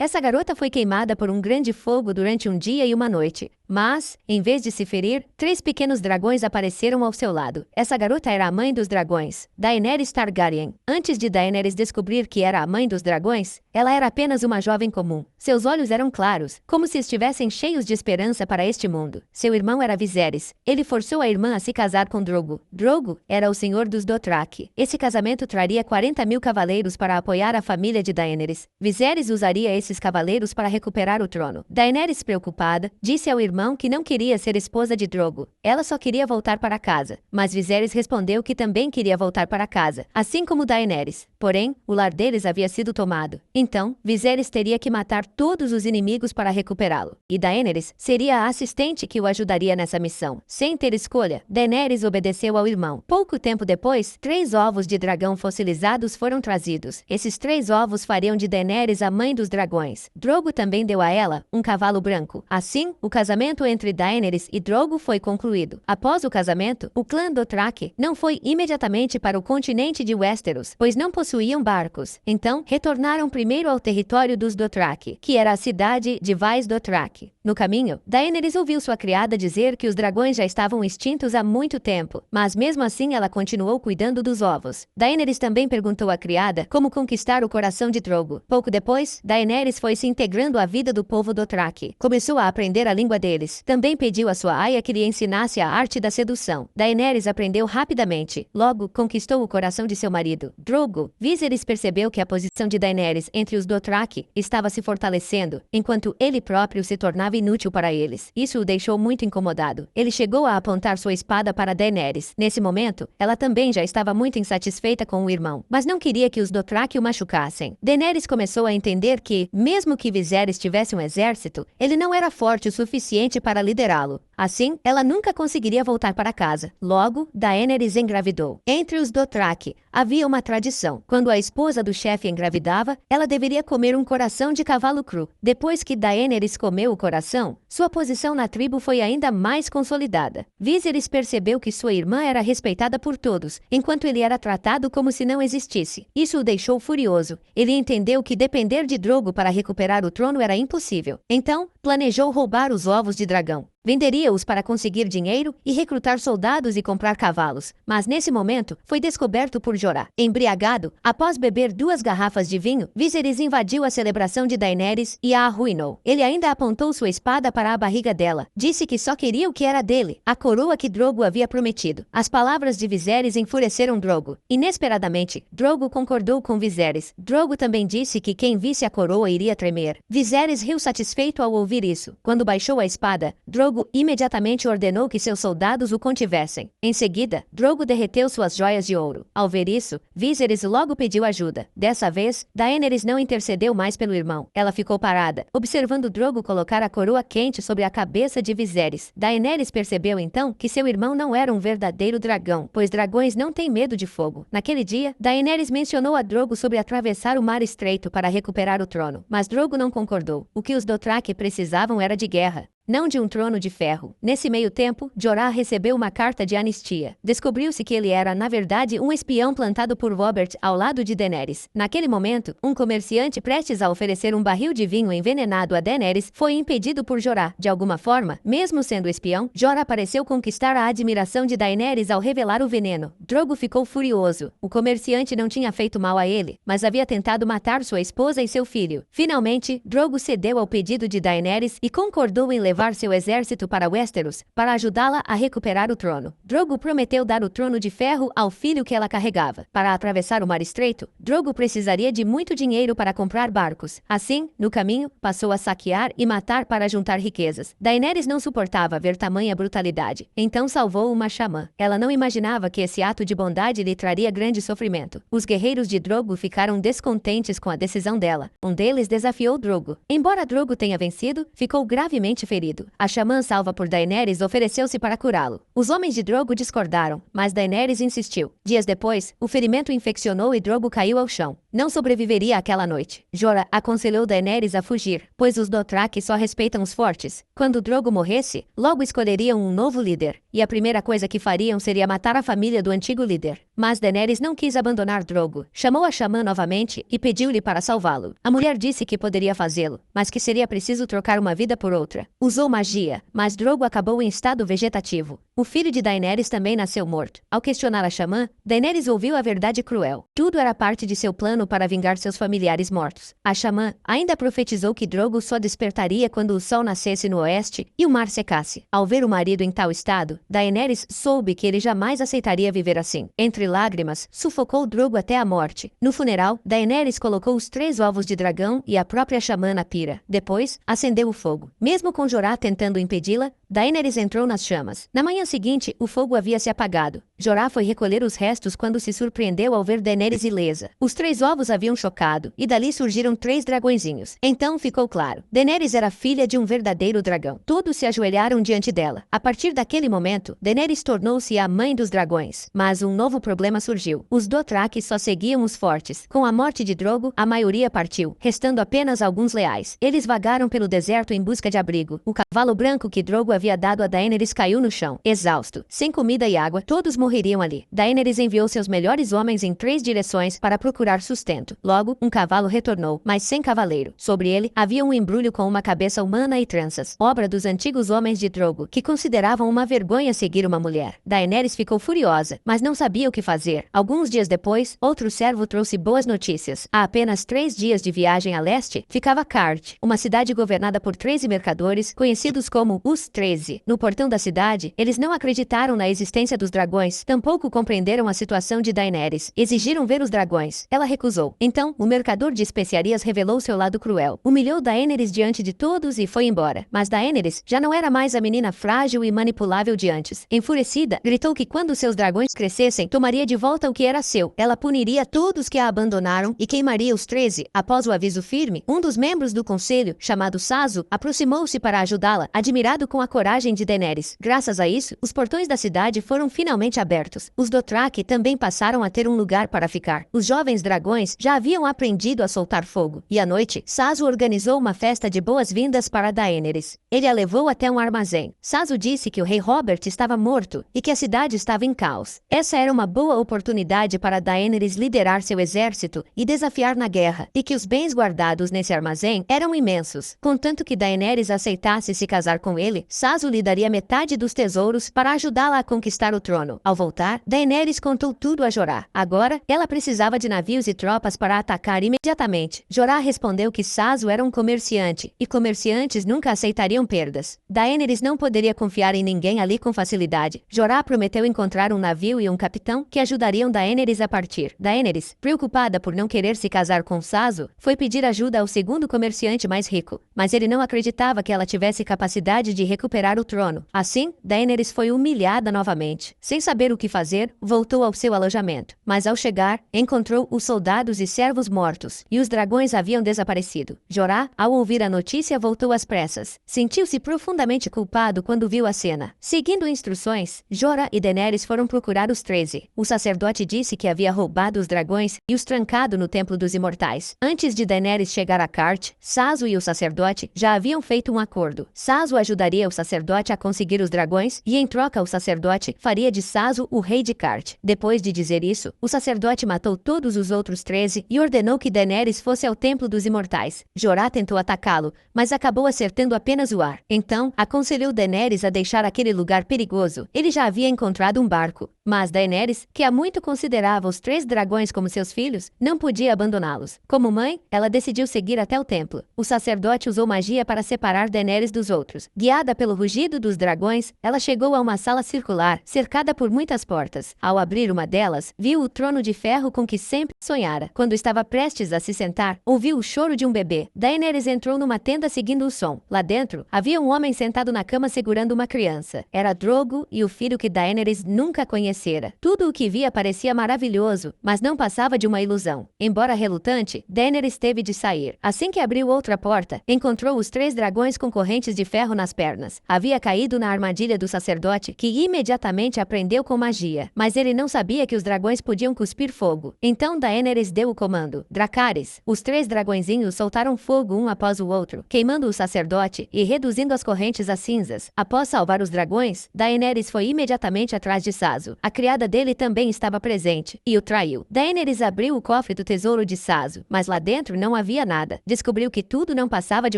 Essa garota foi queimada por um grande fogo durante um dia e uma noite. Mas, em vez de se ferir, 3 pequenos dragões apareceram ao seu lado. Essa garota era a mãe dos dragões, Daenerys Targaryen. Antes de Daenerys descobrir que era a mãe dos dragões, ela era apenas uma jovem comum. Seus olhos eram claros, como se estivessem cheios de esperança para este mundo. Seu irmão era Viserys. Ele forçou a irmã a se casar com Drogo. Drogo era o senhor dos Dothraki. Esse casamento traria 40.000 cavaleiros para apoiar a família de Daenerys. Viserys usaria esses cavaleiros para recuperar o trono. Daenerys, preocupada, disse ao irmão que não queria ser esposa de Drogo. Ela só queria voltar para casa. Mas Viserys respondeu que também queria voltar para casa, assim como Daenerys. Porém, o lar deles havia sido tomado. Então, Viserys teria que matar todos os inimigos para recuperá-lo. E Daenerys seria a assistente que o ajudaria nessa missão. Sem ter escolha, Daenerys obedeceu ao irmão. Pouco tempo depois, 3 ovos de dragão fossilizados foram trazidos. Esses 3 ovos fariam de Daenerys a mãe dos dragões. Drogo também deu a ela um cavalo branco. Assim, o casamento entre Daenerys e Drogo foi concluído. Após o casamento, o clã Dothraki não foi imediatamente para o continente de Westeros, pois não possuíam barcos. Então, retornaram primeiro ao território dos Dothraki, que era a cidade de Vaes Dothraki. No caminho, Daenerys ouviu sua criada dizer que os dragões já estavam extintos há muito tempo, mas mesmo assim ela continuou cuidando dos ovos. Daenerys também perguntou à criada como conquistar o coração de Drogo. Pouco depois, Daenerys foi se integrando à vida do povo Dothraki. Começou a aprender a língua deles. Também pediu à sua aia que lhe ensinasse a arte da sedução. Daenerys aprendeu rapidamente. Logo, conquistou o coração de seu marido, Drogo. Viserys percebeu que a posição de Daenerys entre os Dothraki estava se fortalecendo, enquanto ele próprio se tornava inútil para eles. Isso o deixou muito incomodado. Ele chegou a apontar sua espada para Daenerys. Nesse momento, ela também já estava muito insatisfeita com o irmão, mas não queria que os Dothraki o machucassem. Daenerys começou a entender que, mesmo que Viserys tivesse um exército, ele não era forte o suficiente para liderá-lo. Assim, ela nunca conseguiria voltar para casa. Logo, Daenerys engravidou. Entre os Dothraki, havia uma tradição. Quando a esposa do chefe engravidava, ela deveria comer um coração de cavalo cru. Depois que Daenerys comeu o coração, sua posição na tribo foi ainda mais consolidada. Viserys percebeu que sua irmã era respeitada por todos, enquanto ele era tratado como se não existisse. Isso o deixou furioso. Ele entendeu que depender de Drogo para recuperar o trono era impossível. Então, planejou roubar os ovos de dragão. Venderia-os para conseguir dinheiro e recrutar soldados e comprar cavalos. Mas nesse momento, foi descoberto por Jorah. Embriagado, após beber 2 garrafas de vinho, Viserys invadiu a celebração de Daenerys e a arruinou. Ele ainda apontou sua espada para a barriga dela. Disse que só queria o que era dele, a coroa que Drogo havia prometido. As palavras de Viserys enfureceram Drogo. Inesperadamente, Drogo concordou com Viserys. Drogo também disse que quem visse a coroa iria tremer. Viserys riu satisfeito ao ouvir isso. Quando baixou a espada, Drogo imediatamente ordenou que seus soldados o contivessem. Em seguida, Drogo derreteu suas joias de ouro. Ao ver isso, Viserys logo pediu ajuda. Dessa vez, Daenerys não intercedeu mais pelo irmão. Ela ficou parada, observando Drogo colocar a coroa quente sobre a cabeça de Viserys. Daenerys percebeu então que seu irmão não era um verdadeiro dragão, pois dragões não têm medo de fogo. Naquele dia, Daenerys mencionou a Drogo sobre atravessar o Mar Estreito para recuperar o trono, mas Drogo não concordou. O que os Dothraki precisavam era de guerra, não de um trono de ferro. Nesse meio tempo, Jorah recebeu uma carta de anistia. Descobriu-se que ele era, na verdade, um espião plantado por Robert ao lado de Daenerys. Naquele momento, um comerciante prestes a oferecer um barril de vinho envenenado a Daenerys foi impedido por Jorah. De alguma forma, mesmo sendo espião, Jorah pareceu conquistar a admiração de Daenerys ao revelar o veneno. Drogo ficou furioso. O comerciante não tinha feito mal a ele, mas havia tentado matar sua esposa e seu filho. Finalmente, Drogo cedeu ao pedido de Daenerys e concordou em levar seu exército para Westeros para ajudá-la a recuperar o trono. Drogo prometeu dar o trono de ferro ao filho que ela carregava. Para atravessar o Mar Estreito, Drogo precisaria de muito dinheiro para comprar barcos. Assim, no caminho, passou a saquear e matar para juntar riquezas. Daenerys não suportava ver tamanha brutalidade, então salvou uma xamã. Ela não imaginava que esse ato de bondade lhe traria grande sofrimento. Os guerreiros de Drogo ficaram descontentes com a decisão dela. Um deles desafiou Drogo. Embora Drogo tenha vencido, ficou gravemente ferido. A xamã salva por Daenerys ofereceu-se para curá-lo. Os homens de Drogo discordaram, mas Daenerys insistiu. Dias depois, o ferimento infeccionou e Drogo caiu ao chão. Não sobreviveria àquela noite. Jorah aconselhou Daenerys a fugir, pois os Dothraki só respeitam os fortes. Quando Drogo morresse, logo escolheriam um novo líder, e a primeira coisa que fariam seria matar a família do antigo líder. Mas Daenerys não quis abandonar Drogo. Chamou a Xamã novamente e pediu-lhe para salvá-lo. A mulher disse que poderia fazê-lo, mas que seria preciso trocar uma vida por outra. Usou magia, mas Drogo acabou em estado vegetativo. O filho de Daenerys também nasceu morto. Ao questionar a Xamã, Daenerys ouviu a verdade cruel. Tudo era parte de seu plano para vingar seus familiares mortos. A Xamã ainda profetizou que Drogo só despertaria quando o sol nascesse no oeste e o mar secasse. Ao ver o marido em tal estado, Daenerys soube que ele jamais aceitaria viver assim. Entre lágrimas, sufocou Drogo até a morte. No funeral, Daenerys colocou os 3 ovos de dragão e a própria Xamã na pira. Depois, acendeu o fogo. Mesmo com Jorah tentando impedi-la, Daenerys entrou nas chamas. Na manhã seguinte, o fogo havia se apagado. Jorah foi recolher os restos quando se surpreendeu ao ver Daenerys ilesa. Os 3 ovos haviam chocado, e dali surgiram 3 dragõezinhos. Então ficou claro. Daenerys era filha de um verdadeiro dragão. Todos se ajoelharam diante dela. A partir daquele momento, Daenerys tornou-se a mãe dos dragões. Mas um novo problema surgiu. Os Dothraki só seguiam os fortes. Com a morte de Drogo, a maioria partiu, restando apenas alguns leais. Eles vagaram pelo deserto em busca de abrigo. O cavalo branco que Drogo havia dado a Daenerys caiu no chão, exausto. Sem comida e água, todos morreriam ali. Daenerys enviou seus melhores homens em 3 direções para procurar sustento. Logo, um cavalo retornou, mas sem cavaleiro. Sobre ele, havia um embrulho com uma cabeça humana e tranças, obra dos antigos homens de Drogo, que consideravam uma vergonha seguir uma mulher. Daenerys ficou furiosa, mas não sabia o que fazer. Alguns dias depois, outro servo trouxe boas notícias. A apenas 3 dias de viagem a leste, ficava Cart, uma cidade governada por 13 mercadores, conhecidos como os 13. No portão da cidade, eles não acreditaram na existência dos dragões, tampouco compreenderam a situação de Daenerys. Exigiram ver os dragões. Ela recusou. Então, o mercador de especiarias revelou seu lado cruel. Humilhou Daenerys diante de todos e foi embora. Mas Daenerys já não era mais a menina frágil e manipulável de antes. Enfurecida, gritou que quando seus dragões crescessem, tomaria de volta o que era seu. Ela puniria todos que a abandonaram e queimaria os 13. Após o aviso firme, um dos membros do conselho, chamado Sazo, aproximou-se para ajudá-la, admirado com a coragem de Daenerys. Graças a isso, os portões da cidade foram finalmente abertos. Os Dothraki também passaram a ter um lugar para ficar. Os jovens dragões já haviam aprendido a soltar fogo. E à noite, Sazo organizou uma festa de boas-vindas para Daenerys. Ele a levou até um armazém. Sazo disse que o rei Robert estava morto e que a cidade estava em caos. Essa era uma boa oportunidade para Daenerys liderar seu exército e desafiar na guerra, e que os bens guardados nesse armazém eram imensos. Contanto que Daenerys aceitasse se casar com ele, Sazo lhe daria metade dos tesouros para ajudá-la a conquistar o trono. Ao voltar, Daenerys contou tudo a Jorah. Agora, ela precisava de navios e tropas para atacar imediatamente. Jorah respondeu que Sazo era um comerciante, e comerciantes nunca aceitariam perdas. Daenerys não poderia confiar em ninguém ali com facilidade. Jorah prometeu encontrar um navio e um capitão que ajudariam Daenerys a partir. Daenerys, preocupada por não querer se casar com Sazo, foi pedir ajuda ao segundo comerciante mais rico, mas ele não acreditava que ela tivesse capacidade de recuperar o trono. Assim, Daenerys foi humilhada novamente. Sem saber o que fazer, voltou ao seu alojamento. Mas ao chegar, encontrou os soldados e servos mortos, e os dragões haviam desaparecido. Jorah, ao ouvir a notícia, voltou às pressas. Sentiu-se profundamente culpado quando viu a cena. Seguindo instruções, Jorah e Daenerys foram procurar os 13. O sacerdote disse que havia roubado os dragões e os trancado no Templo dos Imortais. Antes de Daenerys chegar a Cart, Sazo e o sacerdote já haviam feito um acordo. Sazo ajudaria o sacerdote a conseguir os dragões e, em troca, o sacerdote faria de Sazo o rei de Cart. Depois de dizer isso, o sacerdote matou todos os outros 13 e ordenou que Daenerys fosse ao Templo dos Imortais. Jorah tentou atacá-lo, mas acabou acertando apenas o ar. Então, aconselhou Daenerys a deixar aquele lugar perigoso. Ele já havia encontrado um barco. Mas Daenerys, que há muito considerava os 3 dragões como seus filhos, não podia abandoná-los. Como mãe, ela decidiu seguir até o templo. O sacerdote usou magia para separar Daenerys dos outros. Guiada pelo rugido dos dragões, ela chegou a uma sala circular, cercada por muitas portas. Ao abrir uma delas, viu o trono de ferro com que sempre sonhara. Quando estava prestes a se sentar, ouviu o choro de um bebê. Daenerys entrou numa tenda seguindo o som. Lá dentro, havia um homem sentado na cama segurando uma criança. Era Drogo e o filho que Daenerys nunca conhecera. Tudo o que via parecia maravilhoso, mas não passava de uma ilusão. Embora relutante, Daenerys teve de sair. Assim que abriu outra porta, encontrou os 3 dragões com correntes de ferro nas pernas. havia caído na armadilha do sacerdote, que imediatamente aprendeu com magia. Mas ele não sabia que os dragões podiam cuspir fogo. Então Daenerys deu o comando: Dracarys. Os 3 dragõezinhos soltaram fogo um após o outro, queimando o sacerdote e reduzindo as correntes a cinzas. Após salvar os dragões, Daenerys foi imediatamente atrás de Sazo. A criada dele também estava presente e o traiu. Daenerys abriu o cofre do tesouro de Sazo, mas lá dentro não havia nada. Descobriu que tudo não passava de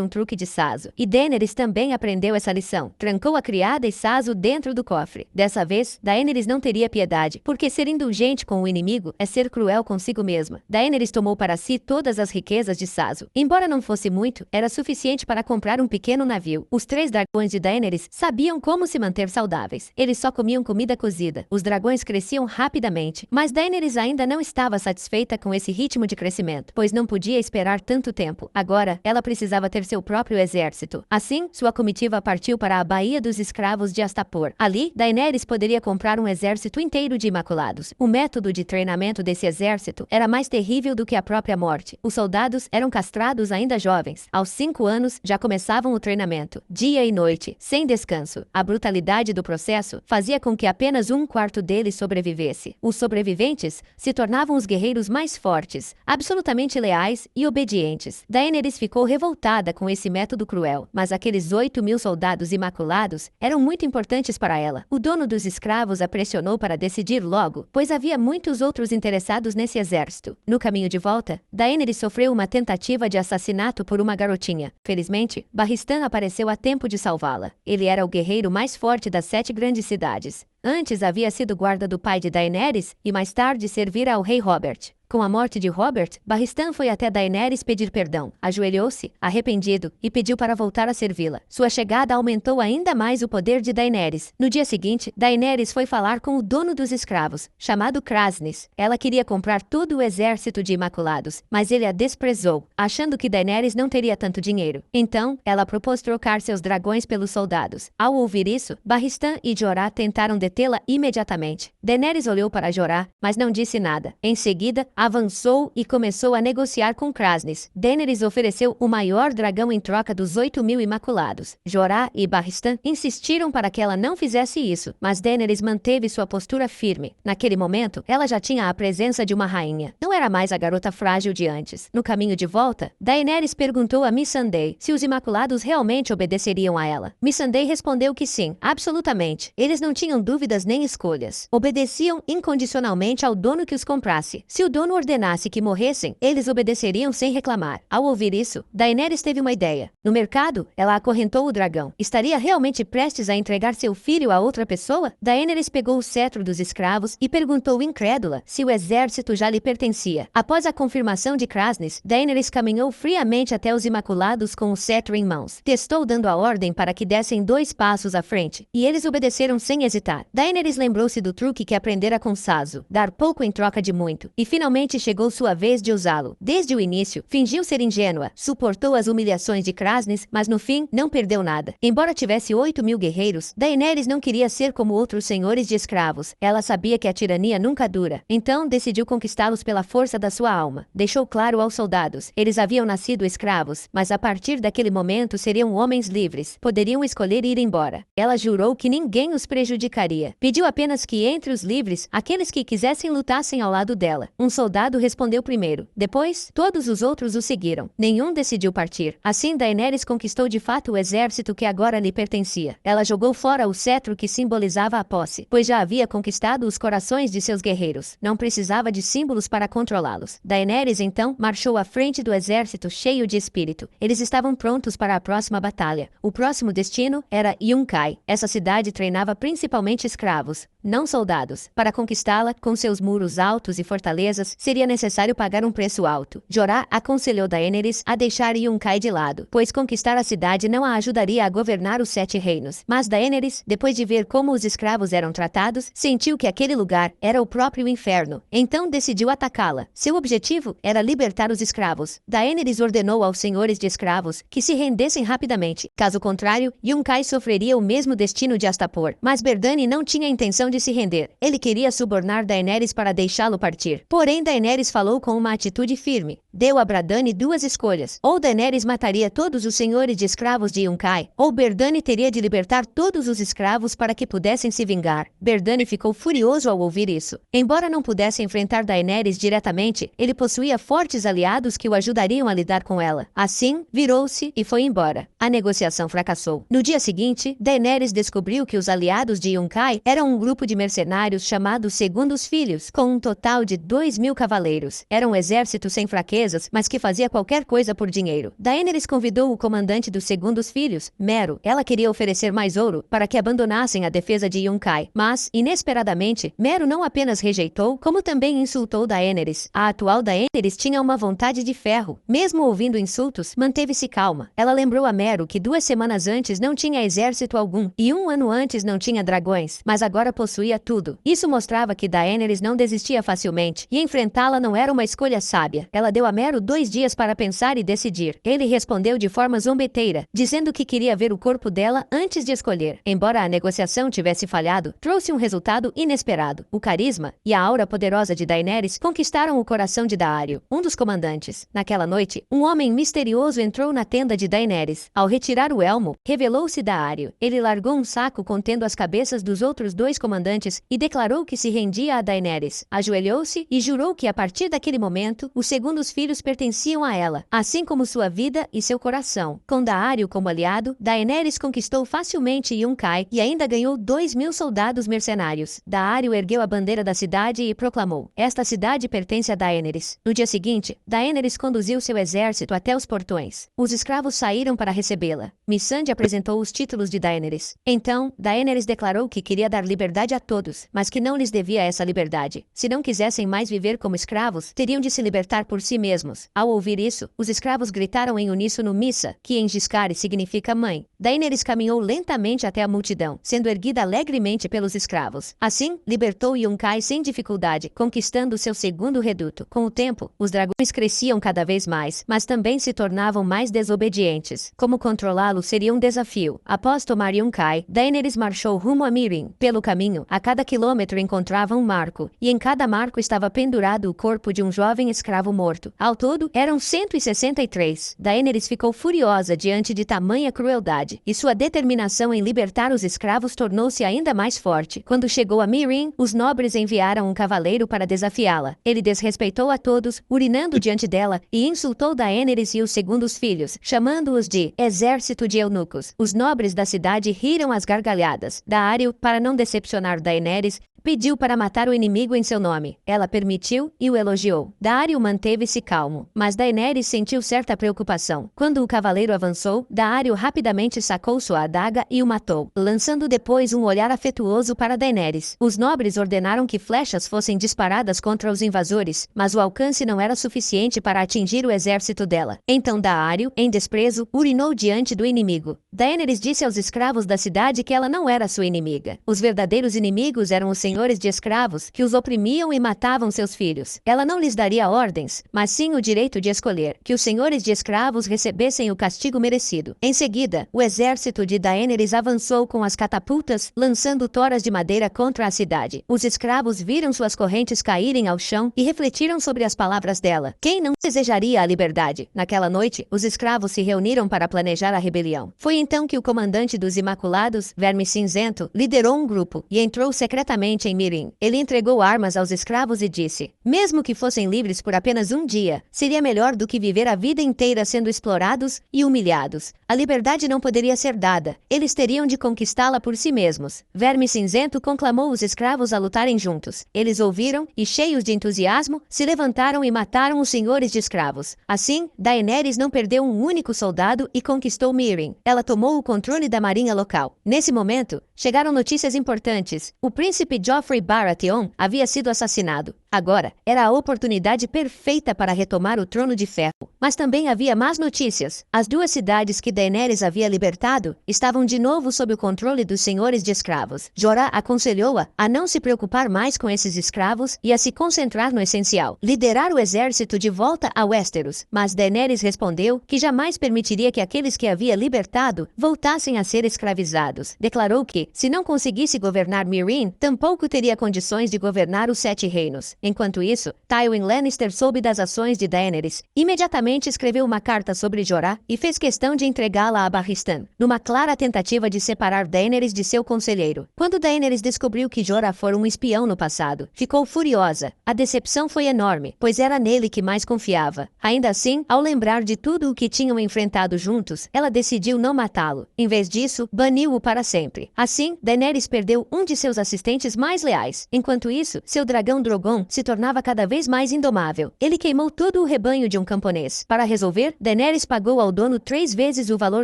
um truque de Sazo. E Daenerys também aprendeu essa lição. Trancou a criada e Sazo dentro do cofre. Dessa vez, Daenerys não teria piedade, porque ser indulgente com o inimigo é ser cruel consigo mesma. Daenerys tomou para si todas as riquezas de Sazo. Embora não fosse muito, era suficiente para comprar um pequeno navio. Os 3 dragões de Daenerys sabiam como se manter saudáveis. Eles só comiam comida cozida. Os dragões cresciam rapidamente, mas Daenerys ainda não estava satisfeita com esse ritmo de crescimento, pois não podia esperar tanto tempo. Agora, ela precisava ter seu próprio exército. Assim, sua comitiva partiu para a Baía dos Escravos de Astapor. Ali, Daenerys poderia comprar um exército inteiro de Imaculados. O método de treinamento desse exército era mais terrível do que a própria morte. Os soldados eram castrados ainda jovens. Aos 5 anos, já começavam o treinamento, dia e noite, sem descanso. A brutalidade do processo fazia com que apenas 1/4 deles sobrevivesse. Os sobreviventes se tornavam os guerreiros mais fortes, absolutamente leais e obedientes. Daenerys ficou revoltada com esse método cruel, mas aqueles 8.000 soldados imaculados eram muito importantes para ela. O dono dos escravos a pressionou para decidir logo, pois havia muitos outros interessados nesse exército. No caminho de volta, Daenerys sofreu uma tentativa de assassinato por uma garotinha. Felizmente, Barristan apareceu a tempo de salvá-la. Ele era o guerreiro mais forte das 7 grandes cidades. Antes havia sido guarda do pai de Daenerys e mais tarde servira ao rei Robert. Com a morte de Robert, Barristan foi até Daenerys pedir perdão, ajoelhou-se, arrependido, e pediu para voltar a servi-la. Sua chegada aumentou ainda mais o poder de Daenerys. No dia seguinte, Daenerys foi falar com o dono dos escravos, chamado Krasnis. Ela queria comprar todo o exército de Imaculados, mas ele a desprezou, achando que Daenerys não teria tanto dinheiro. Então, ela propôs trocar seus dragões pelos soldados. Ao ouvir isso, Barristan e Jorah tentaram detê-la imediatamente. Daenerys olhou para Jorah, mas não disse nada. Em seguida, avançou e começou a negociar com Krasnis. Daenerys ofereceu o maior dragão em troca dos 8.000 Imaculados. Jorah e Barristan insistiram para que ela não fizesse isso, mas Daenerys manteve sua postura firme. Naquele momento, ela já tinha a presença de uma rainha. Não era mais a garota frágil de antes. No caminho de volta, Daenerys perguntou a Missandei se os Imaculados realmente obedeceriam a ela. Missandei respondeu que sim, absolutamente. Eles não tinham dúvidas nem escolhas. Obedeciam incondicionalmente ao dono que os comprasse. Se o dono ordenasse que morressem, eles obedeceriam sem reclamar. Ao ouvir isso, Daenerys teve uma ideia. No mercado, ela acorrentou o dragão. Estaria realmente prestes a entregar seu filho a outra pessoa? Daenerys pegou o cetro dos escravos e perguntou incrédula se o exército já lhe pertencia. Após a confirmação de Krasnis, Daenerys caminhou friamente até os Imaculados com o cetro em mãos. Testou dando a ordem para que dessem 2 passos à frente, e eles obedeceram sem hesitar. Daenerys lembrou-se do truque que aprendera com Sazo, dar pouco em troca de muito, e finalmente chegou sua vez de usá-lo. Desde o início, fingiu ser ingênua, suportou as humilhações de Krasnis, mas no fim, não perdeu nada. Embora tivesse 8.000 guerreiros, Daenerys não queria ser como outros senhores de escravos. Ela sabia que a tirania nunca dura. Então, decidiu conquistá-los pela força da sua alma. Deixou claro aos soldados. Eles haviam nascido escravos, mas a partir daquele momento seriam homens livres. Poderiam escolher ir embora. Ela jurou que ninguém os prejudicaria. Pediu apenas que entre os livres, aqueles que quisessem lutassem ao lado dela. Um soldado respondeu primeiro. Depois, todos os outros o seguiram. Nenhum decidiu partir. Assim, Daenerys conquistou de fato o exército que agora lhe pertencia. Ela jogou fora o cetro que simbolizava a posse, pois já havia conquistado os corações de seus guerreiros. Não precisava de símbolos para controlá-los. Daenerys, então, marchou à frente do exército cheio de espírito. Eles estavam prontos para a próxima batalha. O próximo destino era Yunkai. Essa cidade treinava principalmente escravos, não soldados. Para conquistá-la, com seus muros altos e fortalezas, seria necessário pagar um preço alto. Jorah aconselhou Daenerys a deixar Yunkai de lado, pois conquistar a cidade não a ajudaria a governar os 7 reinos. Mas Daenerys, depois de ver como os escravos eram tratados, sentiu que aquele lugar era o próprio inferno. Então decidiu atacá-la. Seu objetivo era libertar os escravos. Daenerys ordenou aos senhores de escravos que se rendessem rapidamente. Caso contrário, Yunkai sofreria o mesmo destino de Astapor. Mas Berdani não tinha intenção de se render. Ele queria subornar Daenerys para deixá-lo partir. Porém, Porém Daenerys falou com uma atitude firme. Deu a Bradani duas escolhas. Ou Daenerys mataria todos os senhores de escravos de Yunkai, ou Berdani teria de libertar todos os escravos para que pudessem se vingar. Berdani ficou furioso ao ouvir isso. Embora não pudesse enfrentar Daenerys diretamente, ele possuía fortes aliados que o ajudariam a lidar com ela. Assim, virou-se e foi embora. A negociação fracassou. No dia seguinte, Daenerys descobriu que os aliados de Yunkai eram um grupo de mercenários chamados Segundos Filhos, com um total de 2.000 cavaleiros. Era um exército sem fraquezas, mas que fazia qualquer coisa por dinheiro. Daenerys convidou o comandante dos Segundos Filhos, Meero. Ela queria oferecer mais ouro para que abandonassem a defesa de Yunkai, mas, inesperadamente, Meero não apenas rejeitou, como também insultou Daenerys. A atual Daenerys tinha uma vontade de ferro. Mesmo ouvindo insultos, manteve-se calma. Ela lembrou a Meero que 2 semanas antes não tinha exército algum, e 1 ano antes não tinha dragões, mas agora possuía tudo. Isso mostrava que Daenerys não desistia facilmente, e enfrentá-la não era uma escolha sábia. Ela deu a Meero 2 dias para pensar e decidir. Ele respondeu de forma zombeteira, dizendo que queria ver o corpo dela antes de escolher. Embora a negociação tivesse falhado, trouxe um resultado inesperado. O carisma e a aura poderosa de Daenerys conquistaram o coração de Daario, um dos comandantes. Naquela noite, um homem misterioso entrou na tenda de Daenerys. Ao retirar o elmo, revelou-se Daario. Ele largou um saco contendo as cabeças dos outros 2 comandantes e declarou que se rendia a Daenerys. Ajoelhou-se e jurou que a partir daquele momento, os Segundos Filhos pertenciam a ela, assim como sua vida e seu coração. Com Daario como aliado, Daenerys conquistou facilmente Yunkai e ainda ganhou 2.000 soldados mercenários. Daario ergueu a bandeira da cidade e proclamou: "Esta cidade pertence a Daenerys." No dia seguinte, Daenerys conduziu seu exército até os portões. Os escravos saíram para recebê-la. Missandei apresentou os títulos de Daenerys. Então, Daenerys declarou que queria dar liberdade a todos, mas que não lhes devia essa liberdade. Se não quisessem mais viver como escravos, teriam de se libertar por si mesmos. Ao ouvir isso, os escravos gritaram em uníssono Missa, que em Giscari significa mãe. Daenerys caminhou lentamente até a multidão, sendo erguida alegremente pelos escravos. Assim, libertou Yunkai sem dificuldade, conquistando seu segundo reduto. Com o tempo, os dragões cresciam cada vez mais, mas também se tornavam mais desobedientes. Como controlá-los seria um desafio. Após tomar Yunkai, Daenerys marchou rumo a Meereen. Pelo caminho, a cada quilômetro encontrava um marco, e em cada marco estava pendurado o corpo de um jovem escravo morto. Ao todo, eram 163. Daenerys ficou furiosa diante de tamanha crueldade, e sua determinação em libertar os escravos tornou-se ainda mais forte. Quando chegou a Meereen, os nobres enviaram um cavaleiro para desafiá-la. Ele desrespeitou a todos, urinando diante dela, e insultou Daenerys e os Segundos Filhos, chamando-os de exército de eunucos. Os nobres da cidade riram às gargalhadas. Daario, para não decepcionar Daenerys, pediu para matar o inimigo em seu nome. Ela permitiu e o elogiou. Daario manteve-se calmo, mas Daenerys sentiu certa preocupação. Quando o cavaleiro avançou, Daario rapidamente sacou sua adaga e o matou, lançando depois um olhar afetuoso para Daenerys. Os nobres ordenaram que flechas fossem disparadas contra os invasores, mas o alcance não era suficiente para atingir o exército dela. Então Daario, em desprezo, urinou diante do inimigo. Daenerys disse aos escravos da cidade que ela não era sua inimiga. Os verdadeiros inimigos eram os senhores de escravos que os oprimiam e matavam seus filhos. Ela não lhes daria ordens, mas sim o direito de escolher, que os senhores de escravos recebessem o castigo merecido. Em seguida, o exército de Daenerys avançou com as catapultas, lançando toras de madeira contra a cidade. Os escravos viram suas correntes caírem ao chão e refletiram sobre as palavras dela. Quem não desejaria a liberdade? Naquela noite, os escravos se reuniram para planejar a rebelião. Foi então que o comandante dos Imaculados, Verme Cinzento, liderou um grupo e entrou secretamente em Meereen. Ele entregou armas aos escravos e disse: mesmo que fossem livres por apenas um dia, seria melhor do que viver a vida inteira sendo explorados e humilhados. A liberdade não poderia ser dada. Eles teriam de conquistá-la por si mesmos. Verme Cinzento conclamou os escravos a lutarem juntos. Eles ouviram e, cheios de entusiasmo, se levantaram e mataram os senhores de escravos. Assim, Daenerys não perdeu um único soldado e conquistou Meereen. Ela tomou o controle da marinha local. Nesse momento, chegaram notícias importantes. O príncipe Joffrey Baratheon havia sido assassinado. Agora, era a oportunidade perfeita para retomar o trono de ferro. Mas também havia más notícias. As 2 cidades que Daenerys havia libertado estavam de novo sob o controle dos senhores de escravos. Jorah aconselhou-a a não se preocupar mais com esses escravos e a se concentrar no essencial, liderar o exército de volta a Westeros. Mas Daenerys respondeu que jamais permitiria que aqueles que havia libertado voltassem a ser escravizados. Declarou que, se não conseguisse governar Meereen, tampouco teria condições de governar os 7 reinos. Enquanto isso, Tywin Lannister soube das ações de Daenerys. Imediatamente escreveu uma carta sobre Jorah e fez questão de entregá-la a Barristan, numa clara tentativa de separar Daenerys de seu conselheiro. Quando Daenerys descobriu que Jorah fora um espião no passado, ficou furiosa. A decepção foi enorme, pois era nele que mais confiava. Ainda assim, ao lembrar de tudo o que tinham enfrentado juntos, ela decidiu não matá-lo. Em vez disso, baniu-o para sempre. Assim, Daenerys perdeu um de seus assistentes mais leais. Enquanto isso, seu dragão Drogon se tornava cada vez mais indomável. Ele queimou todo o rebanho de um camponês. Para resolver, Daenerys pagou ao dono 3 vezes o valor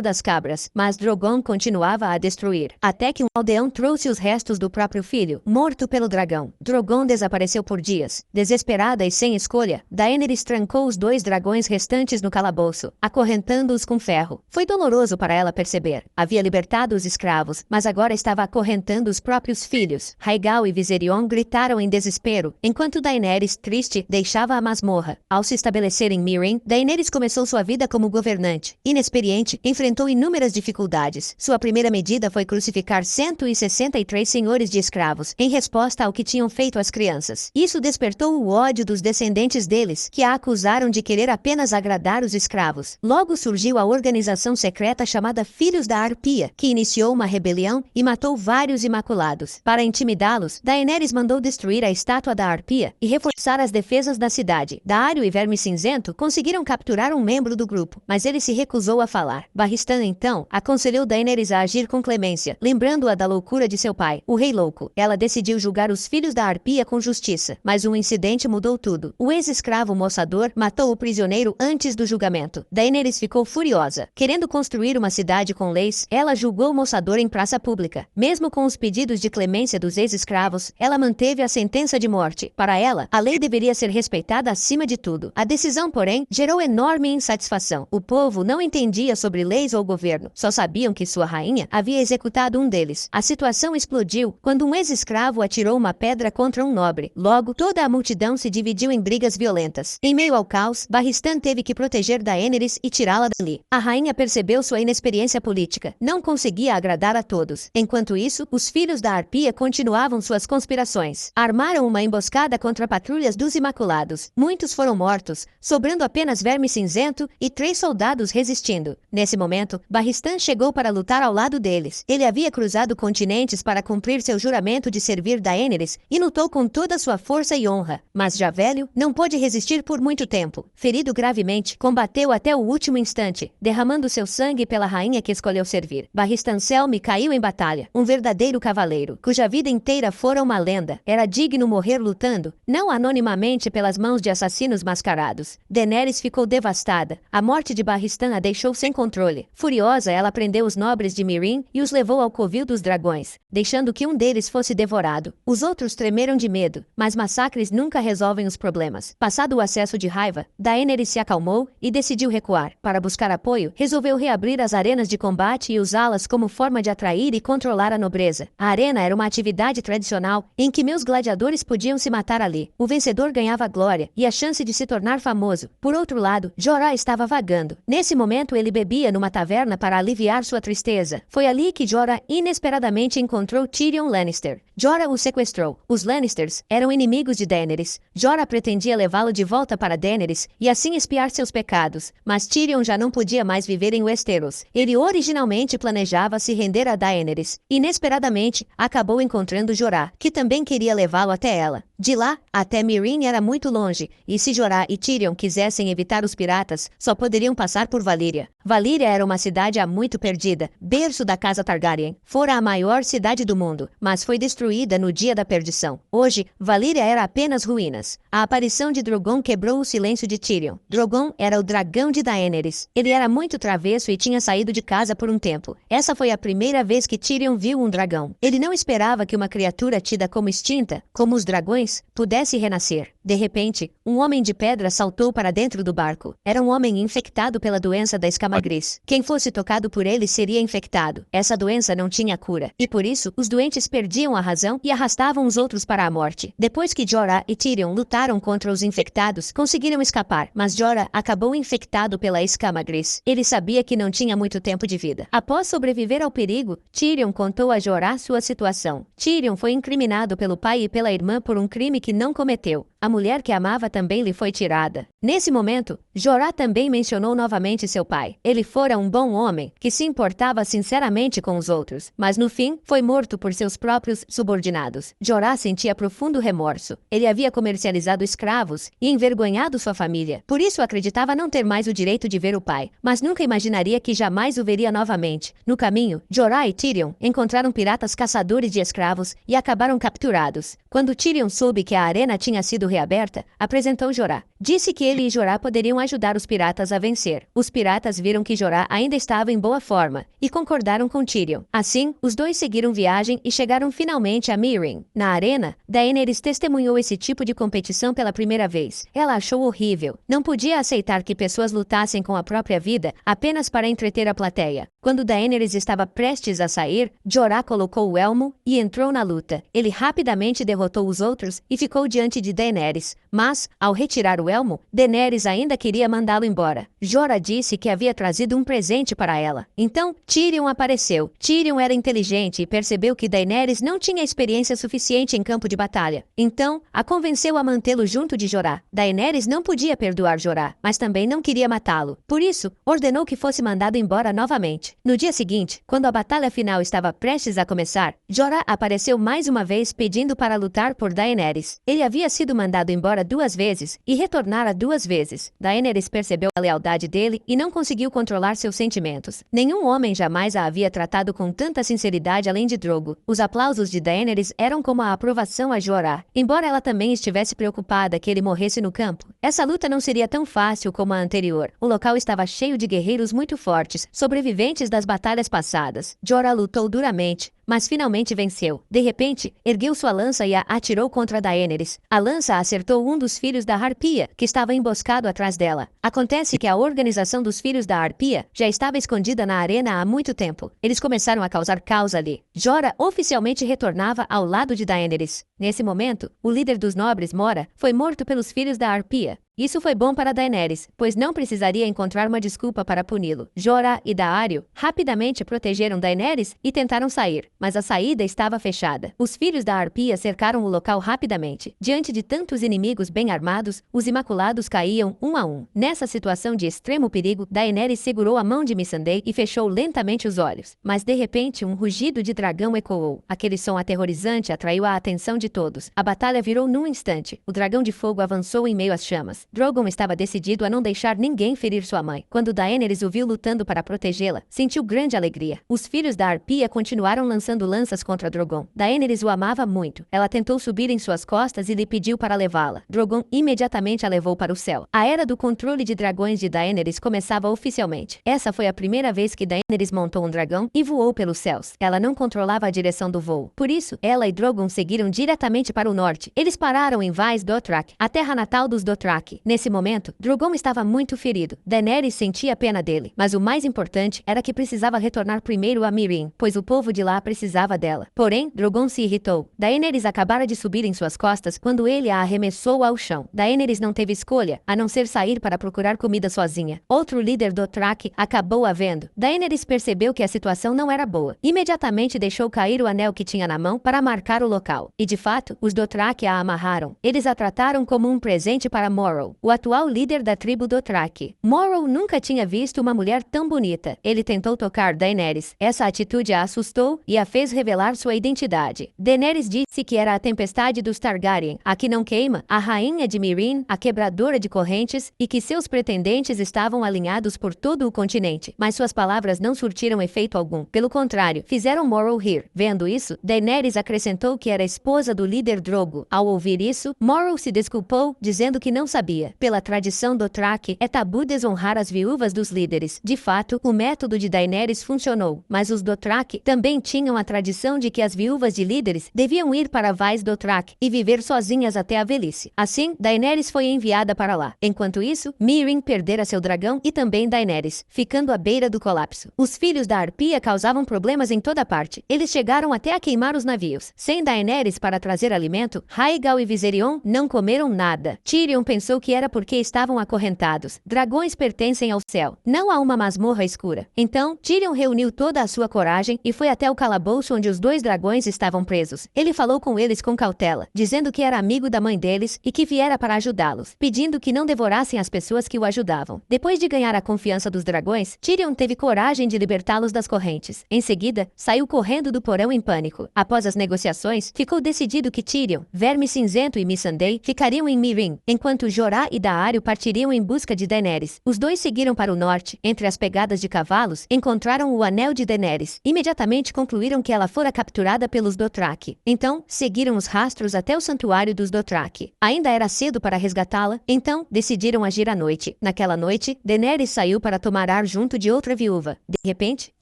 das cabras, mas Drogon continuava a destruir. Até que um aldeão trouxe os restos do próprio filho, morto pelo dragão. Drogon desapareceu por dias. Desesperada e sem escolha, Daenerys trancou os 2 dragões restantes no calabouço, acorrentando-os com ferro. Foi doloroso para ela perceber. Havia libertado os escravos, mas agora estava acorrentando os próprios filhos. Rhaegal e Viserion gritaram em desespero, enquanto Daenerys, triste, deixava a masmorra. Ao se estabelecer em Meereen, Daenerys começou sua vida como governante. Inexperiente, enfrentou inúmeras dificuldades. Sua primeira medida foi crucificar 163 senhores de escravos, em resposta ao que tinham feito às crianças. Isso despertou o ódio dos descendentes deles, que a acusaram de querer apenas agradar os escravos. Logo surgiu a organização secreta chamada Filhos da Arpia, que iniciou uma rebelião e matou vários imaculados. Para intimidá-los, Daenerys mandou destruir a estátua da Arpia e reforçar as defesas da cidade. Daario e Verme Cinzento conseguiram capturar um membro do grupo, mas ele se recusou a falar. Barristan, então, aconselhou Daenerys a agir com clemência, lembrando-a da loucura de seu pai, o Rei Louco. Ela decidiu julgar os filhos da Arpia com justiça, mas um incidente mudou tudo. O ex-escravo moçador matou o prisioneiro antes do julgamento. Daenerys ficou furiosa. Querendo construir uma cidade com leis, ela julgou o moçador em praça pública. Mesmo com os pedidos de clemência dos ex-escravos, ela manteve a sentença de morte. Para ela, a lei deveria ser respeitada acima de tudo. A decisão, porém, gerou enorme insatisfação. O povo não entendia sobre leis ou governo. Só sabiam que sua rainha havia executado um deles. A situação explodiu quando um ex-escravo atirou uma pedra contra um nobre. Logo, toda a multidão se dividiu em brigas violentas. Em meio ao caos, Barristan teve que proteger Daenerys e tirá-la dali. A rainha percebeu sua inexperiência política. Não conseguia agradar a todos. Enquanto isso, os filhos da Arpia continuavam suas conspirações. Armaram uma emboscada contra patrulhas dos Imaculados. Muitos foram mortos, sobrando apenas Verme Cinzento e 3 soldados resistindo. Nesse momento, Barristan chegou para lutar ao lado deles. Ele havia cruzado continentes para cumprir seu juramento de servir Daenerys e lutou com toda sua força e honra. Mas já velho, não pôde resistir por muito tempo. Ferido gravemente, combateu até o último instante, derramando seu sangue pela rainha que escolheu servir. Barristan Selmy caiu em batalha, um verdadeiro cavaleiro, cuja vida inteira fora uma lenda. Era digno morrer lutando, não anonimamente pelas mãos de assassinos mascarados. Daenerys ficou devastada. A morte de Barristan a deixou sem controle. Furiosa, ela prendeu os nobres de Meereen e os levou ao covil dos dragões, deixando que um deles fosse devorado. Os outros tremeram de medo, mas massacres nunca resolvem os problemas. Passado o acesso de raiva, Daenerys se acalmou e decidiu recuar. Para buscar apoio, resolveu reabrir as arenas de combate e usá-las como forma de atrair e controlar a nobreza. A arena era uma atividade tradicional em que meus gladiadores podiam se matar ali. O vencedor ganhava glória e a chance de se tornar famoso. Por outro lado, Jorah estava vagando. Nesse momento, ele bebia numa taverna para aliviar sua tristeza. Foi ali que Jorah inesperadamente encontrou Tyrion Lannister. Jorah o sequestrou. Os Lannisters eram inimigos de Daenerys. Jorah pretendia levá-lo de volta para Daenerys e assim expiar seus pecados, mas Tyrion já não podia mais viver em Westeros. Ele originalmente planejava se render a Daenerys. Inesperadamente, acabou encontrando Jorah, que também queria levá-lo até ela. De lá, até Meereen era muito longe, e se Jorah e Tyrion quisessem evitar os piratas, só poderiam passar por Valíria. Valíria era uma cidade há muito perdida, berço da casa Targaryen. Fora a maior cidade do mundo, mas foi destruída no dia da perdição. Hoje, Valíria era apenas ruínas. A aparição de Drogon quebrou o silêncio de Tyrion. Drogon era o dragão de Daenerys. Ele era muito travesso e tinha saído de casa por um tempo. Essa foi a primeira vez que Tyrion viu um dragão. Ele não esperava que uma criatura tida como extinta, como os dragões, pudesse renascer. De repente, um homem de pedra saltou para dentro do barco. Era um homem infectado pela doença da escama gris. Quem fosse tocado por ele seria infectado. Essa doença não tinha cura, e por isso, os doentes perdiam a razão e arrastavam os outros para a morte. Depois que Jorah e Tyrion lutaram contra os infectados, conseguiram escapar, mas Jorah acabou infectado pela escama gris. Ele sabia que não tinha muito tempo de vida. Após sobreviver ao perigo, Tyrion contou a Jorah sua situação. Tyrion foi incriminado pelo pai e pela irmã por um crime que não cometeu. a mulher que amava também lhe foi tirada. Nesse momento, Jorá também mencionou novamente seu pai. Ele fora um bom homem, que se importava sinceramente com os outros, mas no fim, foi morto por seus próprios subordinados. Jorá sentia profundo remorso. Ele havia comercializado escravos e envergonhado sua família. Por isso acreditava não ter mais o direito de ver o pai, mas nunca imaginaria que jamais o veria novamente. No caminho, Jorá e Tyrion encontraram piratas caçadores de escravos e acabaram capturados. Quando Tyrion soube que a arena tinha sido reaberta, apresentou Jorá. Disse que ele e Jorá poderiam ajudar os piratas a vencer. Os piratas viram que Jorá ainda estava em boa forma e concordaram com Tyrion. Assim, os dois seguiram viagem e chegaram finalmente a Meereen. Na arena, Daenerys testemunhou esse tipo de competição pela primeira vez. Ela achou horrível. Não podia aceitar que pessoas lutassem com a própria vida apenas para entreter a plateia. Quando Daenerys estava prestes a sair, Jorá colocou o elmo e entrou na luta. Ele rapidamente derrotou os outros e ficou diante de Daenerys. Mas, ao retirar o elmo, Daenerys ainda queria mandá-lo embora. Jorah disse que havia trazido um presente para ela. Então, Tyrion apareceu. Tyrion era inteligente e percebeu que Daenerys não tinha experiência suficiente em campo de batalha. Então, a convenceu a mantê-lo junto de Jorah. Daenerys não podia perdoar Jorah, mas também não queria matá-lo. Por isso, ordenou que fosse mandado embora novamente. No dia seguinte, quando a batalha final estava prestes a começar, Jorah apareceu mais uma vez pedindo para lutar por Daenerys. Ele havia sido mandado embora 2 vezes e retornara 2 vezes. Daenerys percebeu a lealdade dele e não conseguiu controlar seus sentimentos. Nenhum homem jamais a havia tratado com tanta sinceridade além de Drogo. Os aplausos de Daenerys eram como a aprovação a Jorah, embora ela também estivesse preocupada que ele morresse no campo. Essa luta não seria tão fácil como a anterior. O local estava cheio de guerreiros muito fortes, sobreviventes das batalhas passadas. Jorah lutou duramente, mas finalmente venceu. De repente, ergueu sua lança e a atirou contra Daenerys. A lança acertou um dos filhos da Harpia, que estava emboscado atrás dela. Acontece que a organização dos filhos da Harpia já estava escondida na arena há muito tempo. Eles começaram a causar caos ali. Jorah oficialmente retornava ao lado de Daenerys. Nesse momento, o líder dos nobres, Mora, foi morto pelos filhos da Harpia. Isso foi bom para Daenerys, pois não precisaria encontrar uma desculpa para puni-lo. Jorah e Daario rapidamente protegeram Daenerys e tentaram sair, mas a saída estava fechada. Os filhos da Harpia cercaram o local rapidamente. Diante de tantos inimigos bem armados, os Imaculados caíam um a um. Nessa situação de extremo perigo, Daenerys segurou a mão de Missandei e fechou lentamente os olhos. Mas de repente, um rugido de dragão ecoou. Aquele som aterrorizante atraiu a atenção de todos. A batalha virou num instante. O dragão de fogo avançou em meio às chamas. Drogon estava decidido a não deixar ninguém ferir sua mãe. Quando Daenerys o viu lutando para protegê-la, sentiu grande alegria. Os filhos da Harpia continuaram lançando lanças contra Drogon. Daenerys o amava muito. Ela tentou subir em suas costas e lhe pediu para levá-la. Drogon imediatamente a levou para o céu. A era do controle de dragões de Daenerys começava oficialmente. Essa foi a primeira vez que Daenerys montou um dragão e voou pelos céus. Ela não controlava a direção do voo. Por isso, ela e Drogon seguiram diretamente para o norte. Eles pararam em Vaes Dothrak, a terra natal dos Dothraki. Nesse momento, Drogon estava muito ferido. Daenerys sentia pena dele, mas o mais importante era que precisava retornar primeiro a Meereen, pois o povo de lá precisava dela. Porém, Drogon se irritou. Daenerys acabara de subir em suas costas quando ele a arremessou ao chão. Daenerys não teve escolha, a não ser sair para procurar comida sozinha. Outro líder Dothraki acabou a vendo. Daenerys percebeu que a situação não era boa. Imediatamente deixou cair o anel que tinha na mão para marcar o local. E de fato, os Dothraki a amarraram. Eles a trataram como um presente para Morrow, o atual líder da tribo Dothraki. Morrow nunca tinha visto uma mulher tão bonita. Ele tentou tocar Daenerys. Essa atitude a assustou e a fez revelar sua identidade. Daenerys disse que era a tempestade dos Targaryen, a que não queima, a rainha de Meereen, a quebradora de correntes, e que seus pretendentes estavam alinhados por todo o continente. Mas suas palavras não surtiram efeito algum. Pelo contrário, fizeram Morrow rir. Vendo isso, Daenerys acrescentou que era esposa do líder Drogo. Ao ouvir isso, Morrow se desculpou, dizendo que não sabia. Pela tradição Dothraki, é tabu desonrar as viúvas dos líderes. De fato, o método de Daenerys funcionou, mas os Dothraki também tinham a tradição de que as viúvas de líderes deviam ir para Vaes Dothrak e viver sozinhas até a velhice. Assim, Daenerys foi enviada para lá. Enquanto isso, Meereen perdera seu dragão e também Daenerys, ficando à beira do colapso. Os filhos da Harpia causavam problemas em toda parte. Eles chegaram até a queimar os navios. Sem Daenerys para trazer alimento, Rhaegal e Viserion não comeram nada. Tyrion pensou que era porque estavam acorrentados. Dragões pertencem ao céu, não a uma masmorra escura. Então, Tyrion reuniu toda a sua coragem e foi até o calabouço onde os 2 dragões estavam presos. Ele falou com eles com cautela, dizendo que era amigo da mãe deles e que viera para ajudá-los, pedindo que não devorassem as pessoas que o ajudavam. Depois de ganhar a confiança dos dragões, Tyrion teve coragem de libertá-los das correntes. Em seguida, saiu correndo do porão em pânico. Após as negociações, ficou decidido que Tyrion, Verme Cinzento e Missandei ficariam em Meereen, enquanto Jorah e Daario partiriam em busca de Daenerys. Os 2 seguiram para o norte. Entre as pegadas de cavalos, encontraram o anel de Daenerys. Imediatamente concluíram que ela fora capturada pelos Dothraki. Então, seguiram os rastros até o santuário dos Dothraki. Ainda era cedo para resgatá-la, então decidiram agir à noite. Naquela noite, Daenerys saiu para tomar ar junto de outra viúva. De repente,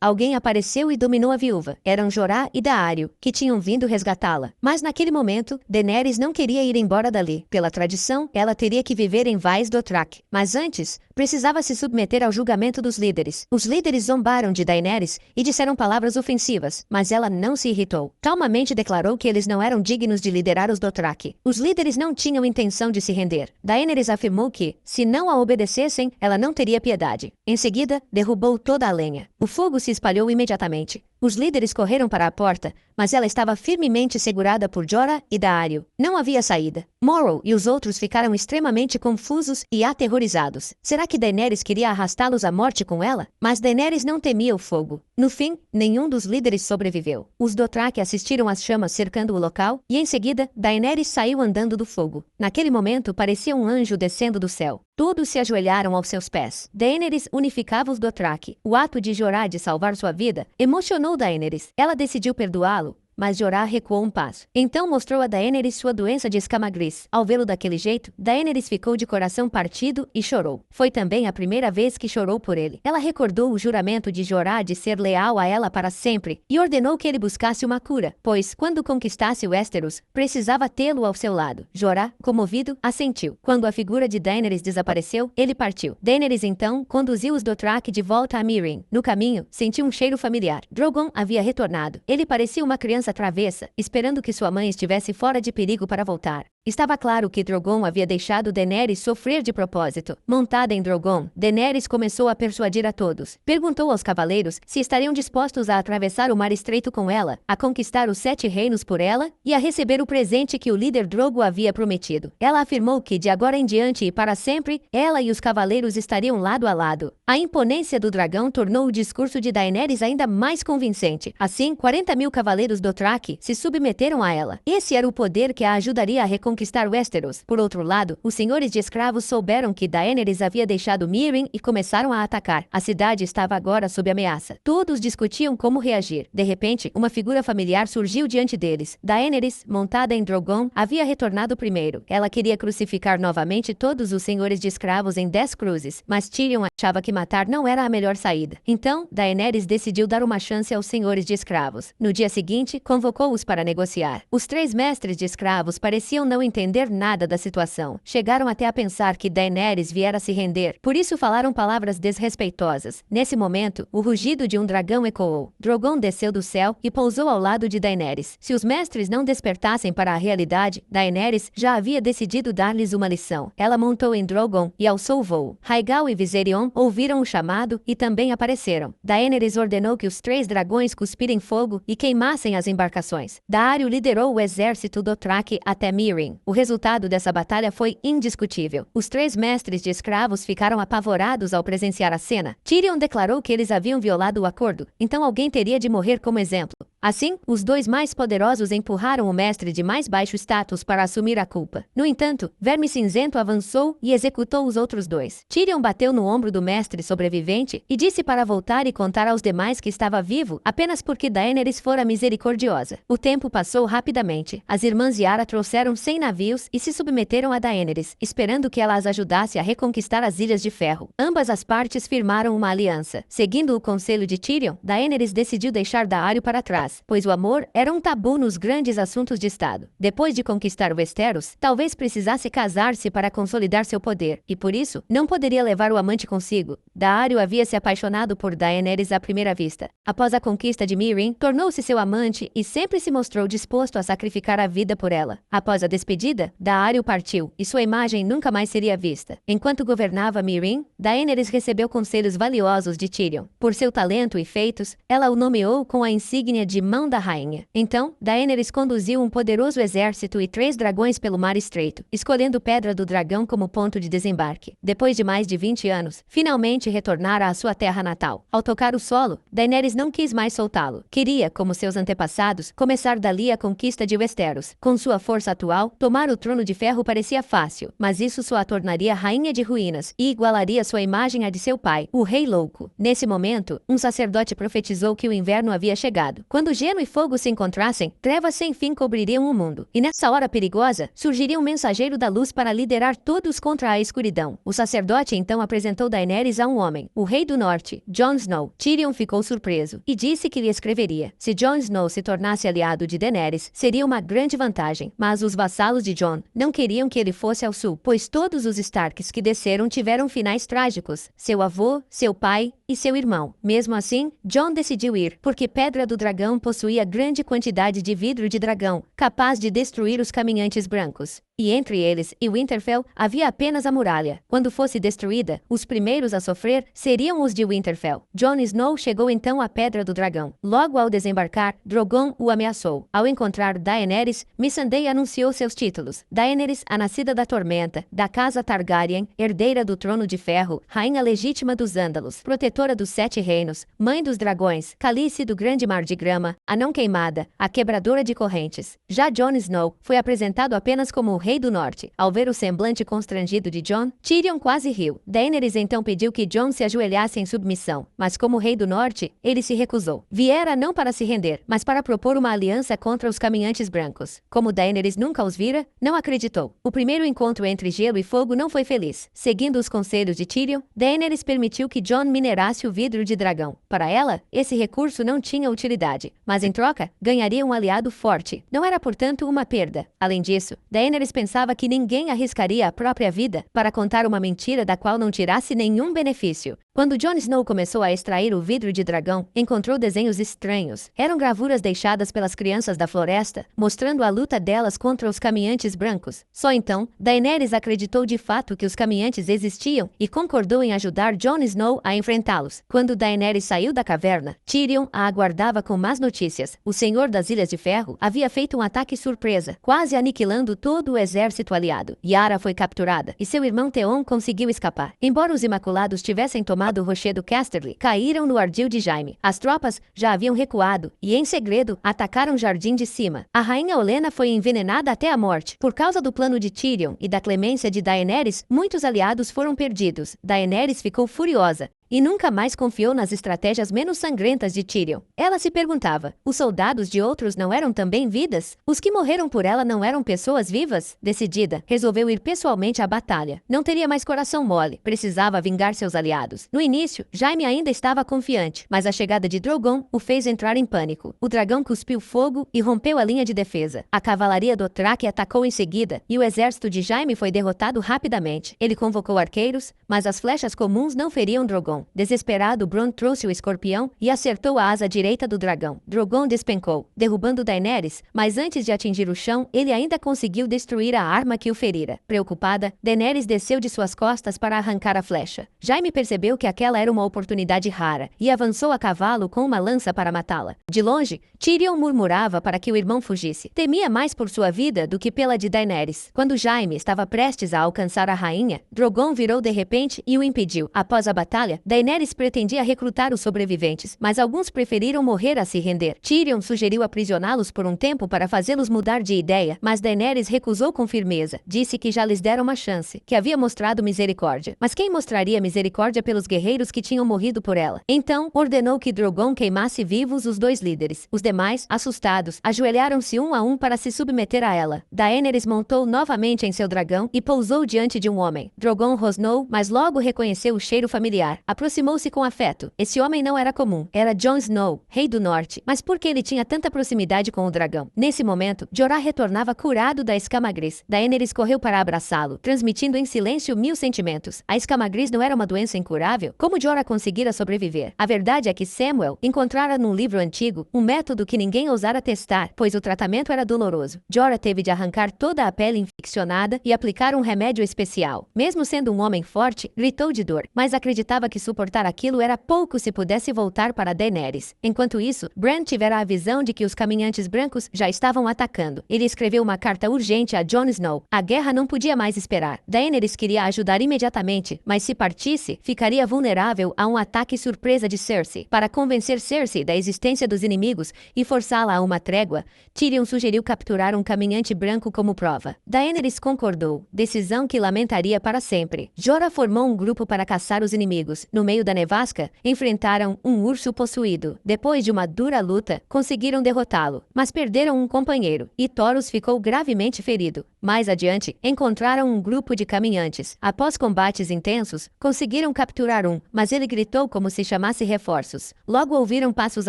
alguém apareceu e dominou a viúva. Eram Jorah e Daario, que tinham vindo resgatá-la. Mas naquele momento, Daenerys não queria ir embora dali. Pela tradição, ela teria que viver em Vaes Dothrak. Mas antes, precisava se submeter ao julgamento dos líderes. Os líderes zombaram de Daenerys e disseram palavras ofensivas, mas ela não se irritou. Calmamente declarou que eles não eram dignos de liderar os Dothraki. Os líderes não tinham intenção de se render. Daenerys afirmou que, se não a obedecessem, ela não teria piedade. Em seguida, derrubou toda a lenha. O fogo se espalhou imediatamente. Os líderes correram para a porta, mas ela estava firmemente segurada por Jorah e Daario. Não havia saída. Morrow e os outros ficaram extremamente confusos e aterrorizados. Será que Daenerys queria arrastá-los à morte com ela? Mas Daenerys não temia o fogo. No fim, nenhum dos líderes sobreviveu. Os Dothraki assistiram às chamas cercando o local e, em seguida, Daenerys saiu andando do fogo. Naquele momento, parecia um anjo descendo do céu. Todos se ajoelharam aos seus pés. Daenerys unificava os Dothraki. O ato de Jorah de salvar sua vida emocionou Daenerys. Ela decidiu perdoá-lo, mas Jorah recuou um passo. Então mostrou a Daenerys sua doença de escama gris. Ao vê-lo daquele jeito, Daenerys ficou de coração partido e chorou. Foi também a primeira vez que chorou por ele. Ela recordou o juramento de Jorah de ser leal a ela para sempre e ordenou que ele buscasse uma cura, pois, quando conquistasse Westeros, precisava tê-lo ao seu lado. Jorah, comovido, assentiu. Quando a figura de Daenerys desapareceu, ele partiu. Daenerys então conduziu os Dothraki de volta a Meereen. No caminho, sentiu um cheiro familiar. Drogon havia retornado. Ele parecia uma criança travessa, esperando que sua mãe estivesse fora de perigo para voltar. Estava claro que Drogon havia deixado Daenerys sofrer de propósito. Montada em Drogon, Daenerys começou a persuadir a todos. Perguntou aos cavaleiros se estariam dispostos a atravessar o Mar Estreito com ela, a conquistar os 7 reinos por ela e a receber o presente que o líder Drogo havia prometido. Ela afirmou que, de agora em diante e para sempre, ela e os cavaleiros estariam lado a lado. A imponência do dragão tornou o discurso de Daenerys ainda mais convincente. Assim, 40.000 cavaleiros Dothraki se submeteram a ela. Esse era o poder que a ajudaria a reconquistar Westeros. Por outro lado, os senhores de escravos souberam que Daenerys havia deixado Meereen e começaram a atacar. A cidade estava agora sob ameaça. Todos discutiam como reagir. De repente, uma figura familiar surgiu diante deles. Daenerys, montada em Drogon, havia retornado primeiro. Ela queria crucificar novamente todos os senhores de escravos em 10 cruzes, mas Tyrion achava que matar não era a melhor saída. Então, Daenerys decidiu dar uma chance aos senhores de escravos. No dia seguinte, convocou-os para negociar. Os 3 mestres de escravos pareciam não entender nada da situação. Chegaram até a pensar que Daenerys viera se render. Por isso falaram palavras desrespeitosas. Nesse momento, o rugido de um dragão ecoou. Drogon desceu do céu e pousou ao lado de Daenerys. Se os mestres não despertassem para a realidade, Daenerys já havia decidido dar-lhes uma lição. Ela montou em Drogon e alçou o voo. Rhaegal e Viserion ouviram o chamado e também apareceram. Daenerys ordenou que os 3 dragões cuspirem fogo e queimassem as embarcações. Daario liderou o exército Dothraki até Meereen. O resultado dessa batalha foi indiscutível. Os 3 mestres de escravos ficaram apavorados ao presenciar a cena. Tyrion declarou que eles haviam violado o acordo, então alguém teria de morrer como exemplo. Assim, os 2 mais poderosos empurraram o mestre de mais baixo status para assumir a culpa. No entanto, Verme Cinzento avançou e executou os outros 2. Tyrion bateu no ombro do mestre sobrevivente e disse para voltar e contar aos demais que estava vivo apenas porque Daenerys fora misericordiosa. O tempo passou rapidamente. As irmãs Yara trouxeram 100 navios e se submeteram a Daenerys, esperando que ela as ajudasse a reconquistar as Ilhas de Ferro. Ambas as partes firmaram uma aliança. Seguindo o conselho de Tyrion, Daenerys decidiu deixar Daario para trás. paz, pois o amor era um tabu nos grandes assuntos de Estado. Depois de conquistar Westeros, talvez precisasse casar-se para consolidar seu poder, e por isso, não poderia levar o amante consigo. Daario havia se apaixonado por Daenerys à primeira vista. Após a conquista de Meereen, tornou-se seu amante e sempre se mostrou disposto a sacrificar a vida por ela. Após a despedida, Daario partiu, e sua imagem nunca mais seria vista. Enquanto governava Meereen, Daenerys recebeu conselhos valiosos de Tyrion. Por seu talento e feitos, ela o nomeou com a insígnia de Mão da Rainha. Então, Daenerys conduziu um poderoso exército e 3 dragões pelo Mar Estreito, escolhendo Pedra do Dragão como ponto de desembarque. Depois de mais de 20 anos, finalmente retornara à sua terra natal. Ao tocar o solo, Daenerys não quis mais soltá-lo. Queria, como seus antepassados, começar dali a conquista de Westeros. Com sua força atual, tomar o Trono de Ferro parecia fácil, mas isso só a tornaria rainha de ruínas e igualaria sua imagem à de seu pai, o Rei Louco. Nesse momento, um sacerdote profetizou que o inverno havia chegado. Quando gelo e fogo se encontrassem, trevas sem fim cobririam o mundo. E nessa hora perigosa, surgiria um mensageiro da luz para liderar todos contra a escuridão. O sacerdote então apresentou Daenerys a um homem, o Rei do Norte, Jon Snow. Tyrion ficou surpreso e disse que lhe escreveria. Se Jon Snow se tornasse aliado de Daenerys, seria uma grande vantagem. Mas os vassalos de Jon não queriam que ele fosse ao sul, pois todos os Starks que desceram tiveram finais trágicos. Seu avô, seu pai e seu irmão. Mesmo assim, Jon decidiu ir, porque Pedra do Dragão possuía grande quantidade de vidro de dragão, capaz de destruir os caminhantes brancos. E entre eles e Winterfell havia apenas a muralha. Quando fosse destruída, os primeiros a sofrer seriam os de Winterfell. Jon Snow chegou então à Pedra do Dragão. Logo ao desembarcar, Drogon o ameaçou. Ao encontrar Daenerys, Missandei anunciou seus títulos. Daenerys, a nascida da Tormenta, da casa Targaryen, herdeira do Trono de Ferro, rainha legítima dos Ândalos, protetora dos 7 reinos, mãe dos dragões, Calice do grande mar de grama, a não queimada, a quebradora de correntes. Já Jon Snow foi apresentado apenas como o Rei do Norte. Ao ver o semblante constrangido de Jon, Tyrion quase riu. Daenerys então pediu que Jon se ajoelhasse em submissão, mas como Rei do Norte, ele se recusou. Viera não para se render, mas para propor uma aliança contra os caminhantes brancos. Como Daenerys nunca os vira, não acreditou. O primeiro encontro entre gelo e fogo não foi feliz. Seguindo os conselhos de Tyrion, Daenerys permitiu que Jon minerasse o vidro de dragão. Para ela, esse recurso não tinha utilidade, mas em troca, ganharia um aliado forte. Não era, portanto, uma perda. Além disso, Daenerys pensava que ninguém arriscaria a própria vida para contar uma mentira da qual não tirasse nenhum benefício. Quando Jon Snow começou a extrair o vidro de dragão, encontrou desenhos estranhos. Eram gravuras deixadas pelas crianças da floresta, mostrando a luta delas contra os caminhantes brancos. Só então, Daenerys acreditou de fato que os caminhantes existiam e concordou em ajudar Jon Snow a enfrentá-los. Quando Daenerys saiu da caverna, Tyrion a aguardava com más notícias. O Senhor das Ilhas de Ferro havia feito um ataque surpresa, quase aniquilando todo o exército aliado. Yara foi capturada e seu irmão Theon conseguiu escapar. Embora os Imaculados tivessem tomado o rochedo Casterly, caíram no ardil de Jaime. As tropas já haviam recuado e, em segredo, atacaram o Jardim de Cima. A rainha Olenna foi envenenada até a morte. Por causa do plano de Tyrion e da clemência de Daenerys, muitos aliados foram perdidos. Daenerys ficou furiosa e nunca mais confiou nas estratégias menos sangrentas de Tyrion. Ela se perguntava, os soldados de outros não eram também vidas? Os que morreram por ela não eram pessoas vivas? Decidida, resolveu ir pessoalmente à batalha. Não teria mais coração mole, precisava vingar seus aliados. No início, Jaime ainda estava confiante, mas a chegada de Drogon o fez entrar em pânico. O dragão cuspiu fogo e rompeu a linha de defesa. A cavalaria Dothraki atacou em seguida, e o exército de Jaime foi derrotado rapidamente. Ele convocou arqueiros, mas as flechas comuns não feriam Drogon. Desesperado, Bronn trouxe o escorpião e acertou a asa direita do dragão. Drogon despencou, derrubando Daenerys, mas antes de atingir o chão, ele ainda conseguiu destruir a arma que o ferira. Preocupada, Daenerys desceu de suas costas para arrancar a flecha. Jaime percebeu que aquela era uma oportunidade rara e avançou a cavalo com uma lança para matá-la. De longe, Tyrion murmurava para que o irmão fugisse. Temia mais por sua vida do que pela de Daenerys. Quando Jaime estava prestes a alcançar a rainha, Drogon virou de repente e o impediu. Após a batalha, Daenerys pretendia recrutar os sobreviventes, mas alguns preferiram morrer a se render. Tyrion sugeriu aprisioná-los por um tempo para fazê-los mudar de ideia, mas Daenerys recusou com firmeza. Disse que já lhes dera uma chance, que havia mostrado misericórdia. Mas quem mostraria misericórdia pelos guerreiros que tinham morrido por ela? Então, ordenou que Drogon queimasse vivos os 2 líderes. Os demais, assustados, ajoelharam-se um a um para se submeter a ela. Daenerys montou novamente em seu dragão e pousou diante de um homem. Drogon rosnou, mas logo reconheceu o cheiro familiar. A aproximou-se com afeto. Esse homem não era comum. Era Jon Snow, rei do norte. Mas por que ele tinha tanta proximidade com o dragão? Nesse momento, Jorah retornava curado da escama gris. Daenerys correu para abraçá-lo, transmitindo em silêncio 1000 sentimentos. A escama gris não era uma doença incurável? Como Jorah conseguira sobreviver? A verdade é que Samwell encontrara num livro antigo um método que ninguém ousara testar, pois o tratamento era doloroso. Jorah teve de arrancar toda a pele infeccionada e aplicar um remédio especial. Mesmo sendo um homem forte, gritou de dor, mas acreditava que suportar aquilo era pouco se pudesse voltar para Daenerys. Enquanto isso, Bran tivera a visão de que os caminhantes brancos já estavam atacando. Ele escreveu uma carta urgente a Jon Snow. A guerra não podia mais esperar. Daenerys queria ajudar imediatamente, mas se partisse, ficaria vulnerável a um ataque surpresa de Cersei. Para convencer Cersei da existência dos inimigos e forçá-la a uma trégua, Tyrion sugeriu capturar um caminhante branco como prova. Daenerys concordou, decisão que lamentaria para sempre. Jorah formou um grupo para caçar os inimigos. No meio da nevasca, enfrentaram um urso possuído. Depois de uma dura luta, conseguiram derrotá-lo, mas perderam um companheiro, e Thoros ficou gravemente ferido. Mais adiante, encontraram um grupo de caminhantes. Após combates intensos, conseguiram capturar um, mas ele gritou como se chamasse reforços. Logo ouviram passos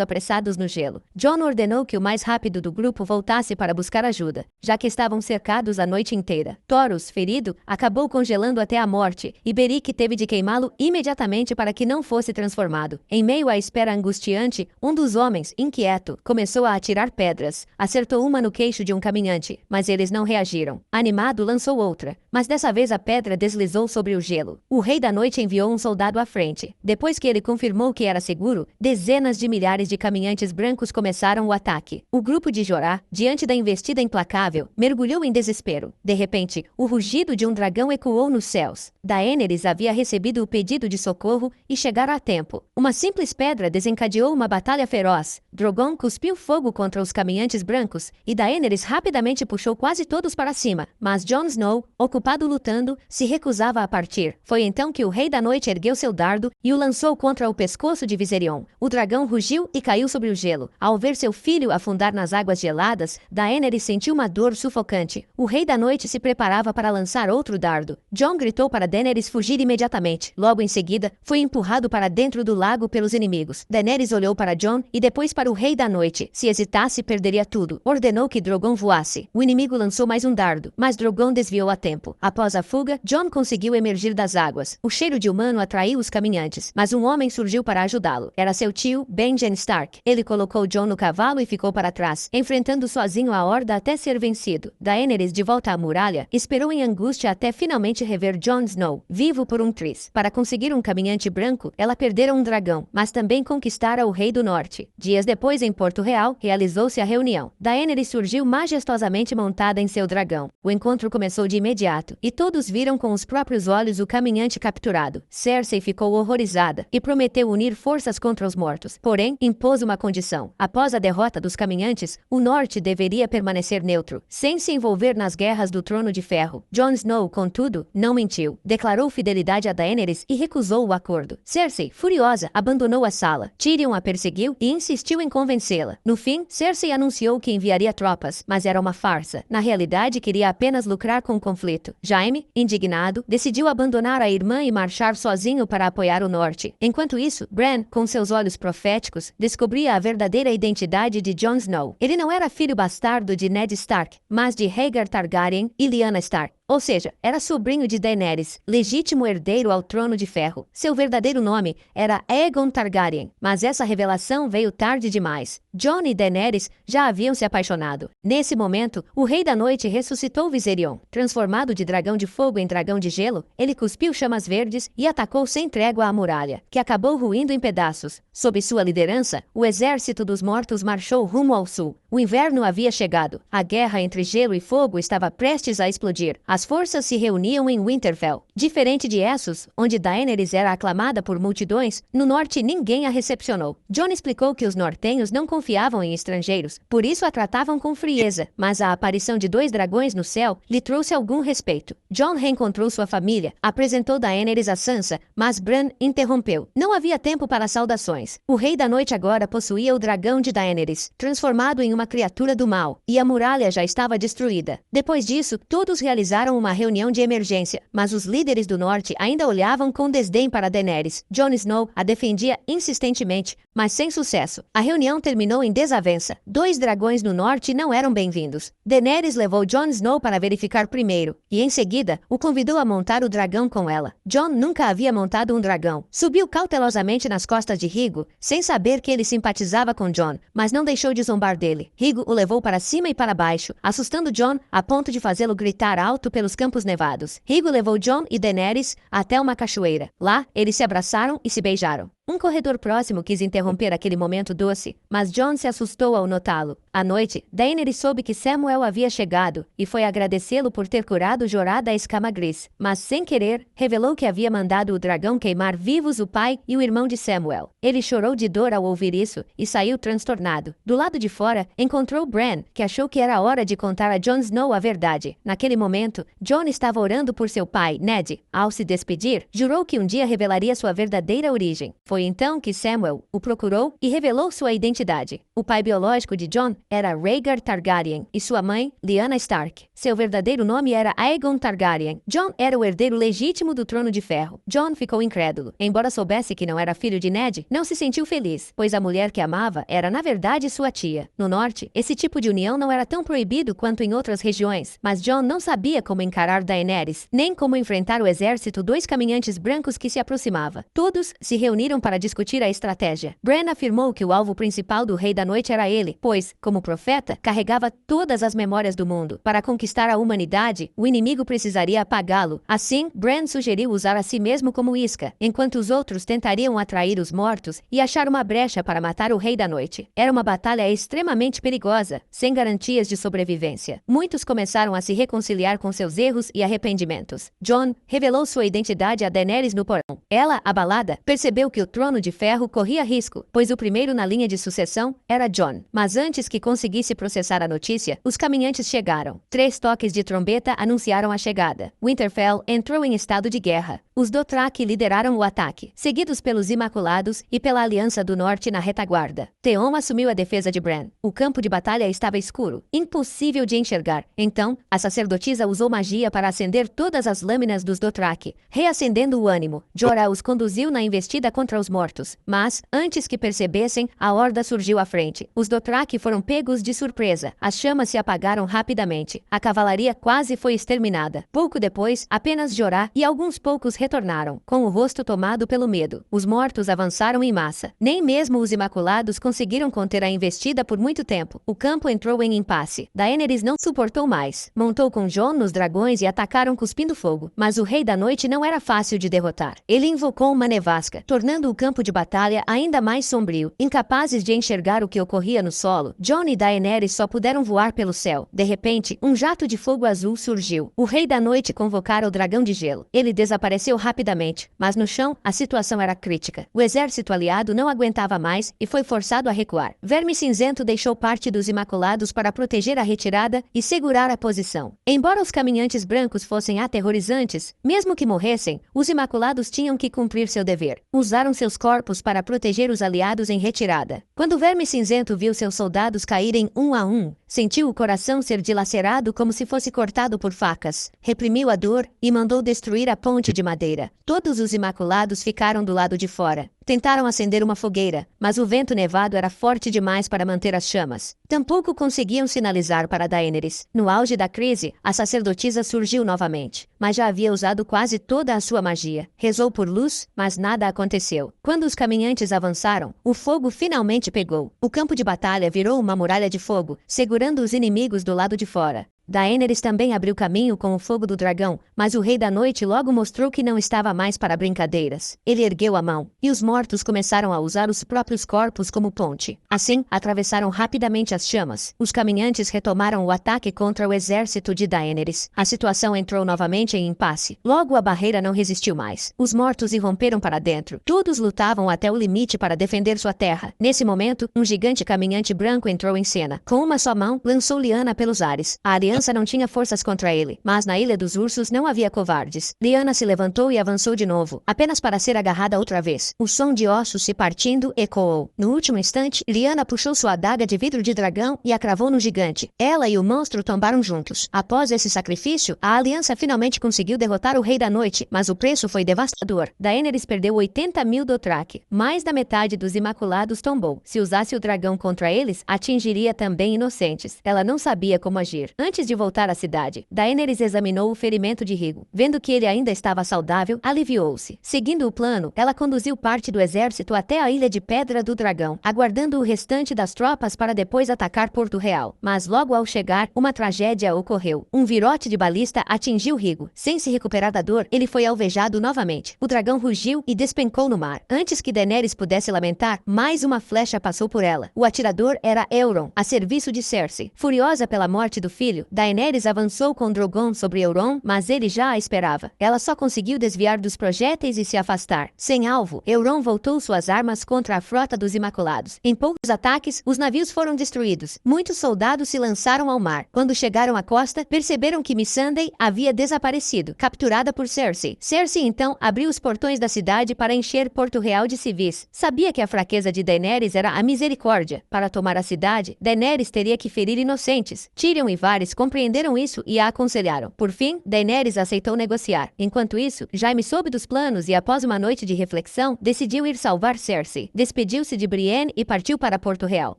apressados no gelo. Jon ordenou que o mais rápido do grupo voltasse para buscar ajuda, já que estavam cercados a noite inteira. Thoros, ferido, acabou congelando até a morte, e Beric teve de queimá-lo imediatamente para que não fosse transformado. Em meio à espera angustiante, um dos homens, inquieto, começou a atirar pedras. Acertou uma no queixo de um caminhante, mas eles não reagiram. Animado, lançou outra, mas dessa vez a pedra deslizou sobre o gelo. O Rei da Noite enviou um soldado à frente. Depois que ele confirmou que era seguro, dezenas de milhares de caminhantes brancos começaram o ataque. O grupo de Jorah, diante da investida implacável, mergulhou em desespero. De repente, o rugido de um dragão ecoou nos céus. Daenerys havia recebido o pedido de socorro e chegara a tempo. Uma simples pedra desencadeou uma batalha feroz. Drogon cuspiu fogo contra os caminhantes brancos e Daenerys rapidamente puxou quase todos para cima. Mas Jon Snow, ocupado lutando, se recusava a partir. Foi então que o Rei da Noite ergueu seu dardo e o lançou contra o pescoço de Viserion. O dragão rugiu e caiu sobre o gelo. Ao ver seu filho afundar nas águas geladas, Daenerys sentiu uma dor sufocante. O Rei da Noite se preparava para lançar outro dardo. Jon gritou para Daenerys fugir imediatamente. Logo em seguida, foi empurrado para dentro do lago pelos inimigos. Daenerys olhou para Jon e depois para o Rei da Noite. Se hesitasse, perderia tudo. Ordenou que Drogon voasse. O inimigo lançou mais um dardo, mas Drogon desviou a tempo. Após a fuga, Jon conseguiu emergir das águas. O cheiro de humano atraiu os caminhantes, mas um homem surgiu para ajudá-lo. Era seu tio, Benjen Stark. Ele colocou Jon no cavalo e ficou para trás, enfrentando sozinho a horda até ser vencido. Daenerys, de volta à muralha, esperou em angústia até finalmente rever Jon Snow, vivo por um triz. Para conseguir um caminhante branco, ela perdera um dragão, mas também conquistara o Rei do Norte. Dias depois, em Porto Real, realizou-se a reunião. Daenerys surgiu majestosamente montada em seu dragão. O encontro começou de imediato, e todos viram com os próprios olhos o caminhante capturado. Cersei ficou horrorizada e prometeu unir forças contra os mortos. Porém, impôs uma condição. Após a derrota dos caminhantes, o Norte deveria permanecer neutro, sem se envolver nas guerras do Trono de Ferro. Jon Snow, contudo, não mentiu. Declarou fidelidade a Daenerys e recusou o acordo. Cersei, furiosa, abandonou a sala. Tyrion a perseguiu e insistiu em convencê-la. No fim, Cersei anunciou que enviaria tropas, mas era uma farsa. Na realidade, queria apenas lucrar com o conflito. Jaime, indignado, decidiu abandonar a irmã e marchar sozinho para apoiar o Norte. Enquanto isso, Bran, com seus olhos proféticos, descobria a verdadeira identidade de Jon Snow. Ele não era filho bastardo de Ned Stark, mas de Rhaegar Targaryen e Lyanna Stark. Ou seja, era sobrinho de Daenerys, legítimo herdeiro ao Trono de Ferro. Seu verdadeiro nome era Aegon Targaryen, mas essa revelação veio tarde demais. Jon e Daenerys já haviam se apaixonado. Nesse momento, o Rei da Noite ressuscitou Viserion. Transformado de dragão de fogo em dragão de gelo, ele cuspiu chamas verdes e atacou sem trégua a muralha, que acabou ruindo em pedaços. Sob sua liderança, o exército dos mortos marchou rumo ao sul. O inverno havia chegado. A guerra entre gelo e fogo estava prestes a explodir. As forças se reuniam em Winterfell. Diferente de Essos, onde Daenerys era aclamada por multidões, no norte ninguém a recepcionou. Jon explicou que os nortenhos não confiavam em estrangeiros, por isso a tratavam com frieza, mas a aparição de 2 dragões no céu lhe trouxe algum respeito. Jon reencontrou sua família, apresentou Daenerys a Sansa, mas Bran interrompeu. Não havia tempo para saudações. dragões. O Rei da Noite agora possuía o dragão de Daenerys, transformado em uma criatura do mal, e a muralha já estava destruída. Depois disso, todos realizaram uma reunião de emergência, mas os líderes do norte ainda olhavam com desdém para Daenerys. Jon Snow a defendia insistentemente, mas sem sucesso. A reunião terminou em desavença. 2 dragões no norte não eram bem-vindos. Daenerys levou Jon Snow para verificar primeiro, e em seguida, o convidou a montar o dragão com ela. Jon nunca havia montado um dragão. Subiu cautelosamente nas costas de Ryggo, sem saber que ele simpatizava com Jon, mas não deixou de zombar dele. Ryggo o levou para cima e para baixo, assustando Jon a ponto de fazê-lo gritar alto pelos campos nevados. Ryggo levou Jon e Daenerys até uma cachoeira. Lá, eles se abraçaram e se beijaram. Um corredor próximo quis interromper aquele momento doce, mas Jon se assustou ao notá-lo. À noite, Daenerys soube que Samwell havia chegado e foi agradecê-lo por ter curado Jorah da escama gris, mas sem querer, revelou que havia mandado o dragão queimar vivos o pai e o irmão de Samwell. Ele chorou de dor ao ouvir isso e saiu transtornado. Do lado de fora, encontrou Bran, que achou que era hora de contar a Jon Snow a verdade. Naquele momento, Jon estava orando por seu pai, Ned. Ao se despedir, jurou que um dia revelaria sua verdadeira origem. Foi então que Samwell o procurou e revelou sua identidade. O pai biológico de Jon era Rhaegar Targaryen e sua mãe, Lyanna Stark. Seu verdadeiro nome era Aegon Targaryen. Jon era o herdeiro legítimo do Trono de Ferro. Jon ficou incrédulo. Embora soubesse que não era filho de Ned, não se sentiu feliz, pois a mulher que amava era na verdade sua tia. No norte, esse tipo de união não era tão proibido quanto em outras regiões, mas Jon não sabia como encarar Daenerys, nem como enfrentar o exército 2 caminhantes brancos que se aproximava. Todos se reuniram para discutir a estratégia. Bran afirmou que o alvo principal do Rei da Noite era ele, pois, como profeta, carregava todas as memórias do mundo. Para conquistar a humanidade, o inimigo precisaria apagá-lo. Assim, Bran sugeriu usar a si mesmo como isca, enquanto os outros tentariam atrair os mortos e achar uma brecha para matar o Rei da Noite. Era uma batalha extremamente perigosa, sem garantias de sobrevivência. Muitos começaram a se reconciliar com seus erros e arrependimentos. Jon revelou sua identidade a Daenerys no porão. Ela, abalada, percebeu que o Trono de Ferro corria risco, pois o primeiro na linha de sucessão era Jon. Mas antes que conseguisse processar a notícia, os caminhantes chegaram. 3 toques de trombeta anunciaram a chegada. Winterfell entrou em estado de guerra. Os Dothraki lideraram o ataque, seguidos pelos Imaculados e pela Aliança do Norte na retaguarda. Theon assumiu a defesa de Bran. O campo de batalha estava escuro, impossível de enxergar. Então, a sacerdotisa usou magia para acender todas as lâminas dos Dothraki, reacendendo o ânimo. Jorah os conduziu na investida contra os mortos. Mas, antes que percebessem, a horda surgiu à frente. Os Dothraki foram pegos de surpresa. As chamas se apagaram rapidamente. A cavalaria quase foi exterminada. Pouco depois, apenas Jorah e alguns poucos retornaram, com o rosto tomado pelo medo. Os mortos avançaram em massa. Nem mesmo os Imaculados conseguiram conter a investida por muito tempo. O campo entrou em impasse. Daenerys não suportou mais. Montou com Jon nos dragões e atacaram cuspindo fogo. Mas o Rei da Noite não era fácil de derrotar. Ele invocou uma nevasca, tornando o campo de batalha ainda mais sombrio. Incapazes de enxergar o que ocorria no solo, Jon e Daenerys só puderam voar pelo céu. De repente, um jato de fogo azul surgiu. O Rei da Noite convocara o dragão de gelo. Ele desapareceu rapidamente, mas no chão a situação era crítica. O exército aliado não aguentava mais e foi forçado a recuar. Verme Cinzento deixou parte dos Imaculados para proteger a retirada e segurar a posição. Embora os caminhantes brancos fossem aterrorizantes, mesmo que morressem, os Imaculados tinham que cumprir seu dever. Usaram seus corpos para proteger os aliados em retirada. Quando o Verme Cinzento viu seus soldados caírem um a um, sentiu o coração ser dilacerado como se fosse cortado por facas. Reprimiu a dor e mandou destruir a ponte de madeira. Todos os Imaculados ficaram do lado de fora. Tentaram acender uma fogueira, mas o vento nevado era forte demais para manter as chamas. Tampouco conseguiam sinalizar para Daenerys. No auge da crise, a sacerdotisa surgiu novamente, mas já havia usado quase toda a sua magia. Rezou por luz, mas nada aconteceu. Quando os caminhantes avançaram, o fogo finalmente pegou. O campo de batalha virou uma muralha de fogo, segurando os inimigos do lado de fora. Daenerys também abriu caminho com o fogo do dragão, mas o Rei da Noite logo mostrou que não estava mais para brincadeiras. Ele ergueu a mão, e os mortos começaram a usar os próprios corpos como ponte. Assim, atravessaram rapidamente as chamas. Os caminhantes retomaram o ataque contra o exército de Daenerys. A situação entrou novamente em impasse. Logo a barreira não resistiu mais. Os mortos irromperam para dentro. Todos lutavam até o limite para defender sua terra. Nesse momento, um gigante caminhante branco entrou em cena. Com uma só mão, lançou Lyanna pelos ares. A aliança criança não tinha forças contra ele, mas na Ilha dos Ursos não havia covardes. Lyanna se levantou e avançou de novo, apenas para ser agarrada outra vez. O som de ossos se partindo ecoou. No último instante, Lyanna puxou sua adaga de vidro de dragão e a cravou no gigante. Ela e o monstro tombaram juntos. Após esse sacrifício, a aliança finalmente conseguiu derrotar o Rei da Noite, mas o preço foi devastador. Daenerys perdeu 80.000 Dothraki. Mais da metade dos Imaculados tombou. Se usasse o dragão contra eles, atingiria também inocentes. Ela não sabia como agir. Antes de voltar à cidade, Daenerys examinou o ferimento de Rigo. Vendo que ele ainda estava saudável, aliviou-se. Seguindo o plano, ela conduziu parte do exército até a Ilha de Pedra do Dragão, aguardando o restante das tropas para depois atacar Porto Real. Mas logo ao chegar, uma tragédia ocorreu. Um virote de balista atingiu Rigo. Sem se recuperar da dor, ele foi alvejado novamente. O dragão rugiu e despencou no mar. Antes que Daenerys pudesse lamentar, mais uma flecha passou por ela. O atirador era Euron, a serviço de Cersei. Furiosa pela morte do filho, Daenerys avançou com Drogon sobre Euron, mas ele já a esperava. Ela só conseguiu desviar dos projéteis e se afastar. Sem alvo, Euron voltou suas armas contra a frota dos Imaculados. Em poucos ataques, os navios foram destruídos. Muitos soldados se lançaram ao mar. Quando chegaram à costa, perceberam que Missandei havia desaparecido, capturada por Cersei. Cersei então abriu os portões da cidade para encher Porto Real de civis. Sabia que a fraqueza de Daenerys era a misericórdia. Para tomar a cidade, Daenerys teria que ferir inocentes. Tyrion e Varys compreenderam isso e a aconselharam. Por fim, Daenerys aceitou negociar. Enquanto isso, Jaime soube dos planos e após uma noite de reflexão, decidiu ir salvar Cersei. Despediu-se de Brienne e partiu para Porto Real.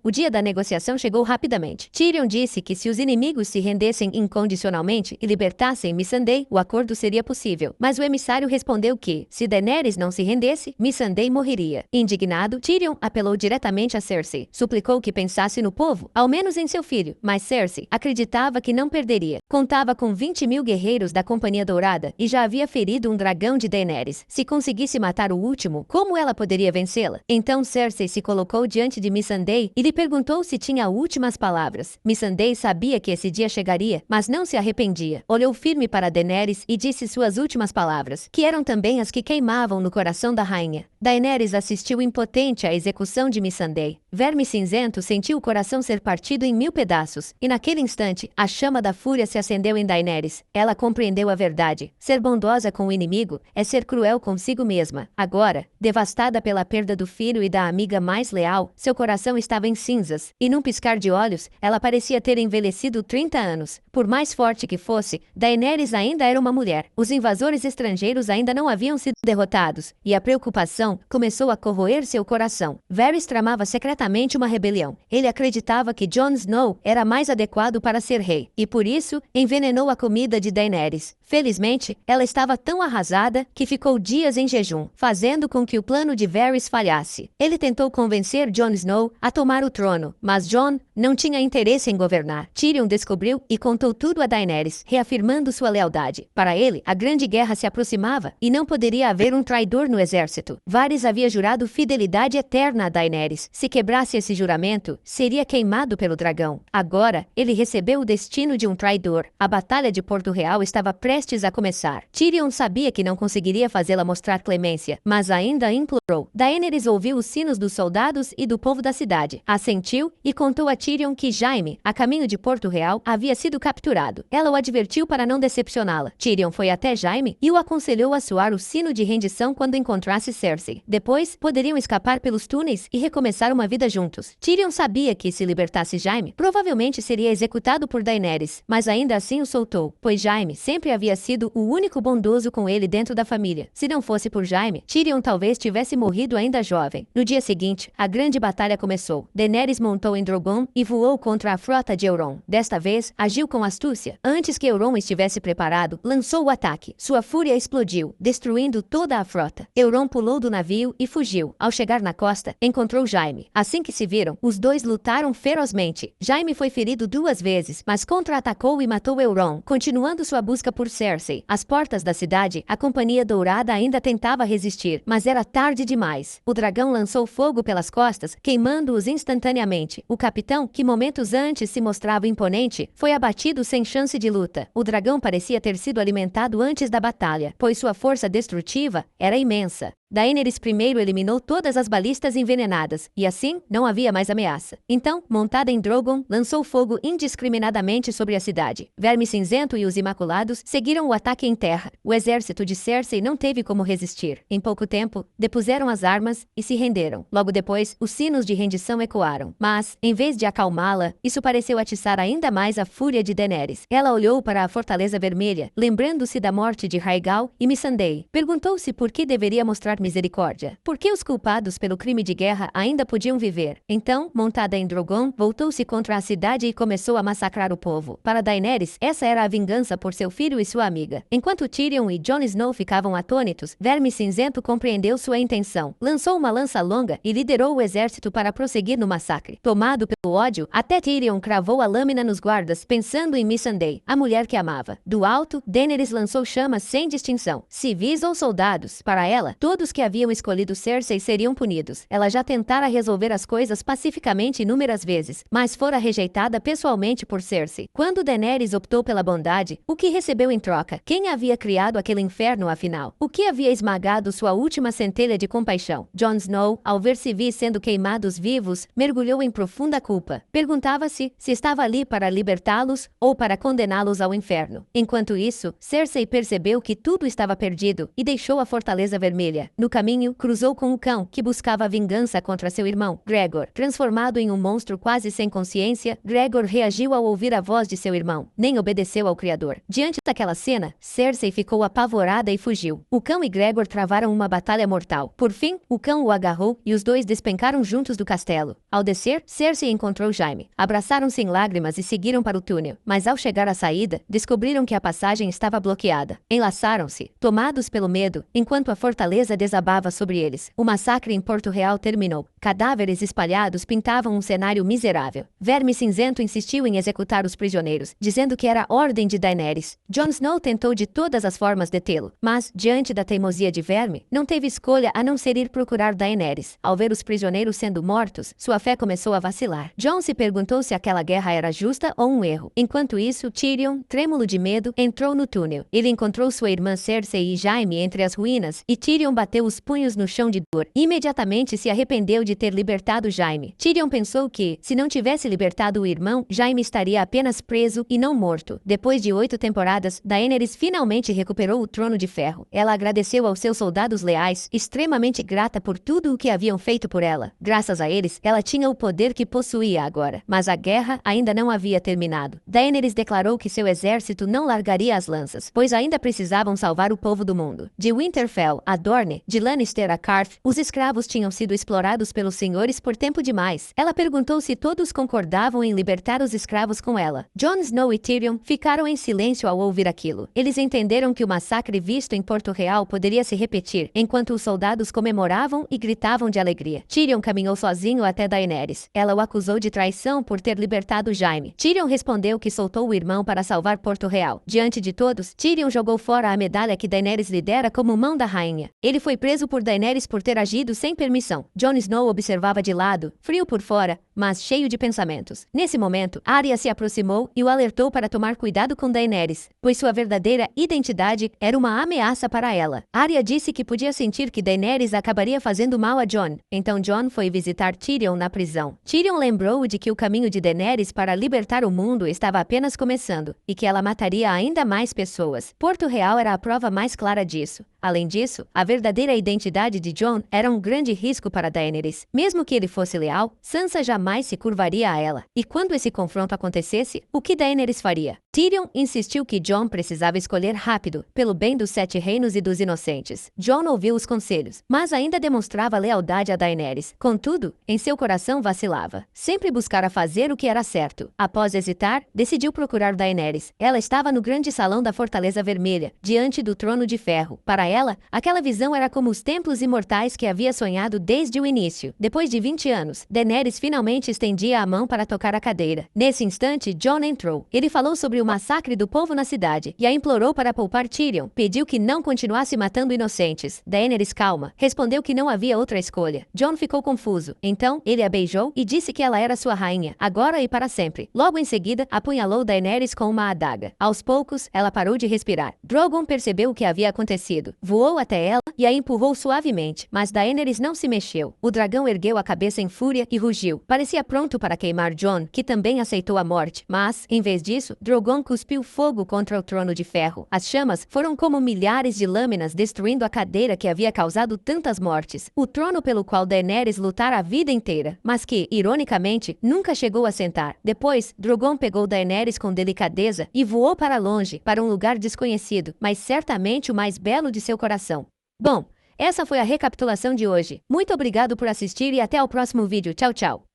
O dia da negociação chegou rapidamente. Tyrion disse que se os inimigos se rendessem incondicionalmente e libertassem Missandei, o acordo seria possível. Mas o emissário respondeu que, se Daenerys não se rendesse, Missandei morreria. Indignado, Tyrion apelou diretamente a Cersei. Suplicou que pensasse no povo, ao menos em seu filho. Mas Cersei acreditava que não perderia. Contava com 20.000 guerreiros da Companhia Dourada e já havia ferido um dragão de Daenerys. Se conseguisse matar o último, como ela poderia vencê-la? Então Cersei se colocou diante de Missandei e lhe perguntou se tinha últimas palavras. Missandei sabia que esse dia chegaria, mas não se arrependia. Olhou firme para Daenerys e disse suas últimas palavras, que eram também as que queimavam no coração da rainha. Daenerys assistiu impotente à execução de Missandei. Verme Cinzento sentiu o coração ser partido em 1000 pedaços, e naquele instante, a chama da fúria se acendeu em Daenerys. Ela compreendeu a verdade. Ser bondosa com o inimigo é ser cruel consigo mesma. Agora, devastada pela perda do filho e da amiga mais leal, seu coração estava em cinzas, e num piscar de olhos, ela parecia ter envelhecido 30 anos. Por mais forte que fosse, Daenerys ainda era uma mulher. Os invasores estrangeiros ainda não haviam sido derrotados, e a preocupação começou a corroer seu coração. Varys tramava secretamente uma rebelião. Ele acreditava que Jon Snow era mais adequado para ser rei, e por isso envenenou a comida de Daenerys. Felizmente, ela estava tão arrasada que ficou dias em jejum, fazendo com que o plano de Varys falhasse. Ele tentou convencer Jon Snow a tomar o trono, mas Jon não tinha interesse em governar. Tyrion descobriu e contou tudo a Daenerys, reafirmando sua lealdade. Para ele, a grande guerra se aproximava e não poderia haver um traidor no exército. Varys havia jurado fidelidade eterna a Daenerys. Se quebrasse esse juramento, seria queimado pelo dragão. Agora, ele recebeu o destino de um traidor. A batalha de Porto Real estava prestes a começar. Tyrion sabia que não conseguiria fazê-la mostrar clemência, mas ainda implorou. Daenerys ouviu os sinos dos soldados e do povo da cidade. Assentiu e contou a Tyrion que Jaime, a caminho de Porto Real, havia sido capturado. Ela o advertiu para não decepcioná-la. Tyrion foi até Jaime e o aconselhou a soar o sino de rendição quando encontrasse Cersei. Depois, poderiam escapar pelos túneis e recomeçar uma vida juntos. Tyrion sabia que, se libertasse Jaime, provavelmente seria executado por Daenerys, mas ainda assim o soltou, pois Jaime sempre havia sido o único bondoso com ele dentro da família. Se não fosse por Jaime, Tyrion talvez tivesse morrido ainda jovem. No dia seguinte, a grande batalha começou. Daenerys montou em Drogon e voou contra a frota de Euron. Desta vez, agiu com astúcia. Antes que Euron estivesse preparado, lançou o ataque. Sua fúria explodiu, destruindo toda a frota. Euron pulou do navio e fugiu. Ao chegar na costa, encontrou Jaime. Assim que se viram, os dois lutaram ferozmente. Jaime foi ferido 2 vezes, mas contra-atacou e matou Euron, continuando sua busca por Cersei. Às portas da cidade, a Companhia Dourada ainda tentava resistir, mas era tarde demais. O dragão lançou fogo pelas costas, queimando-os instantaneamente. O capitão, que momentos antes se mostrava imponente, foi abatido sem chance de luta. O dragão parecia ter sido alimentado antes da batalha, pois sua força destrutiva era imensa. Daenerys primeiro eliminou todas as balistas envenenadas, e assim, não havia mais ameaça. Então, montada em Drogon, lançou fogo indiscriminadamente sobre a cidade. Verme Cinzento e os Imaculados seguiram o ataque em terra. O exército de Cersei não teve como resistir. Em pouco tempo, depuseram as armas e se renderam. Logo depois, os sinos de rendição ecoaram. Mas, em vez de acalmá-la, isso pareceu atiçar ainda mais a fúria de Daenerys. Ela olhou para a Fortaleza Vermelha, lembrando-se da morte de Rhaegal e Missandei. Perguntou-se por que deveria mostrar misericórdia. Por que os culpados pelo crime de guerra ainda podiam viver? Então, montada em Drogon, voltou-se contra a cidade e começou a massacrar o povo. Para Daenerys, essa era a vingança por seu filho e sua amiga. Enquanto Tyrion e Jon Snow ficavam atônitos, Verme Cinzento compreendeu sua intenção. Lançou uma lança longa e liderou o exército para prosseguir no massacre. Tomado pelo ódio, até Tyrion cravou a lâmina nos guardas, pensando em Missandei, a mulher que amava. Do alto, Daenerys lançou chamas sem distinção, civis ou soldados. Para ela, todos que haviam escolhido Cersei seriam punidos. Ela já tentara resolver as coisas pacificamente inúmeras vezes, mas fora rejeitada pessoalmente por Cersei. Quando Daenerys optou pela bondade, o que recebeu em troca? Quem havia criado aquele inferno afinal? O que havia esmagado sua última centelha de compaixão? Jon Snow, ao ver civis sendo queimados vivos, mergulhou em profunda culpa. Perguntava-se se estava ali para libertá-los ou para condená-los ao inferno. Enquanto isso, Cersei percebeu que tudo estava perdido e deixou a Fortaleza Vermelha. No caminho, cruzou com o cão, que buscava vingança contra seu irmão, Gregor. Transformado em um monstro quase sem consciência, Gregor reagiu ao ouvir a voz de seu irmão. Nem obedeceu ao Criador. Diante daquela cena, Cersei ficou apavorada e fugiu. O cão e Gregor travaram uma batalha mortal. Por fim, o cão o agarrou e os dois despencaram juntos do castelo. Ao descer, Cersei encontrou Jaime. Abraçaram-se em lágrimas e seguiram para o túnel. Mas ao chegar à saída, descobriram que a passagem estava bloqueada. Enlaçaram-se, tomados pelo medo, enquanto a fortaleza desabava sobre eles. O massacre em Porto Real terminou. Cadáveres espalhados pintavam um cenário miserável. Verme Cinzento insistiu em executar os prisioneiros, dizendo que era ordem de Daenerys. Jon Snow tentou de todas as formas detê-lo, mas, diante da teimosia de Verme, não teve escolha a não ser ir procurar Daenerys. Ao ver os prisioneiros sendo mortos, sua fé começou a vacilar. Jon se perguntou se aquela guerra era justa ou um erro. Enquanto isso, Tyrion, trêmulo de medo, entrou no túnel. Ele encontrou sua irmã Cersei e Jaime entre as ruínas, e Tyrion bateu os punhos no chão de dor. Imediatamente se arrependeu de ter libertado Jaime. Tyrion pensou que, se não tivesse libertado o irmão, Jaime estaria apenas preso e não morto. Depois de 8 temporadas, Daenerys finalmente recuperou o trono de ferro. Ela agradeceu aos seus soldados leais, extremamente grata por tudo o que haviam feito por ela. Graças a eles, ela tinha o poder que possuía agora. Mas a guerra ainda não havia terminado. Daenerys declarou que seu exército não largaria as lanças, pois ainda precisavam salvar o povo do mundo. De Winterfell a Dorne, de Lannister a Qarth, os escravos tinham sido explorados pelos senhores por tempo demais. Ela perguntou se todos concordavam em libertar os escravos com ela. Jon Snow e Tyrion ficaram em silêncio ao ouvir aquilo. Eles entenderam que o massacre visto em Porto Real poderia se repetir, enquanto os soldados comemoravam e gritavam de alegria. Tyrion caminhou sozinho até Daenerys. Ela o acusou de traição por ter libertado Jaime. Tyrion respondeu que soltou o irmão para salvar Porto Real. Diante de todos, Tyrion jogou fora a medalha que Daenerys lhe dera como mão da rainha. Ele foi preso por Daenerys por ter agido sem permissão. Jon Snow observava de lado, frio por fora, mas cheio de pensamentos. Nesse momento, Arya se aproximou e o alertou para tomar cuidado com Daenerys, pois sua verdadeira identidade era uma ameaça para ela. Arya disse que podia sentir que Daenerys acabaria fazendo mal a Jon. Então Jon foi visitar Tyrion na prisão. Tyrion lembrou de que o caminho de Daenerys para libertar o mundo estava apenas começando, e que ela mataria ainda mais pessoas. Porto Real era a prova mais clara disso. Além disso, a verdadeira identidade de Jon era um grande risco para Daenerys. Mesmo que ele fosse leal, Sansa jamais se curvaria a ela. E quando esse confronto acontecesse, o que Daenerys faria? Tyrion insistiu que Jon precisava escolher rápido, pelo bem dos 7 reinos e dos inocentes. Jon ouviu os conselhos, mas ainda demonstrava lealdade a Daenerys. Contudo, em seu coração vacilava. Sempre buscara fazer o que era certo. Após hesitar, decidiu procurar Daenerys. Ela estava no grande salão da Fortaleza Vermelha, diante do trono de ferro. Para ela, aquela visão era como os templos imortais que havia sonhado desde o início. Depois de 20 anos, Daenerys finalmente estendia a mão para tocar a cadeira. Nesse instante, Jon entrou. Ele falou sobre o massacre do povo na cidade e a implorou para poupar Tyrion. Pediu que não continuasse matando inocentes. Daenerys, calma, respondeu que não havia outra escolha. Jon ficou confuso. Então, ele a beijou e disse que ela era sua rainha, agora e para sempre. Logo em seguida, apunhalou Daenerys com uma adaga. Aos poucos, ela parou de respirar. Drogon percebeu o que havia acontecido. voou até ela e a empurrou suavemente, mas Daenerys não se mexeu. O dragão ergueu a cabeça em fúria e rugiu. Parecia pronto para queimar Jon, que também aceitou a morte, mas, em vez disso, Drogon cuspiu fogo contra o trono de ferro. As chamas foram como milhares de lâminas destruindo a cadeira que havia causado tantas mortes. O trono pelo qual Daenerys lutara a vida inteira, mas que, ironicamente, nunca chegou a sentar. Depois, Drogon pegou Daenerys com delicadeza e voou para longe, para um lugar desconhecido, mas certamente o mais belo de seu coração. Bom, essa foi a recapitulação de hoje. Muito obrigado por assistir e até o próximo vídeo. Tchau, tchau.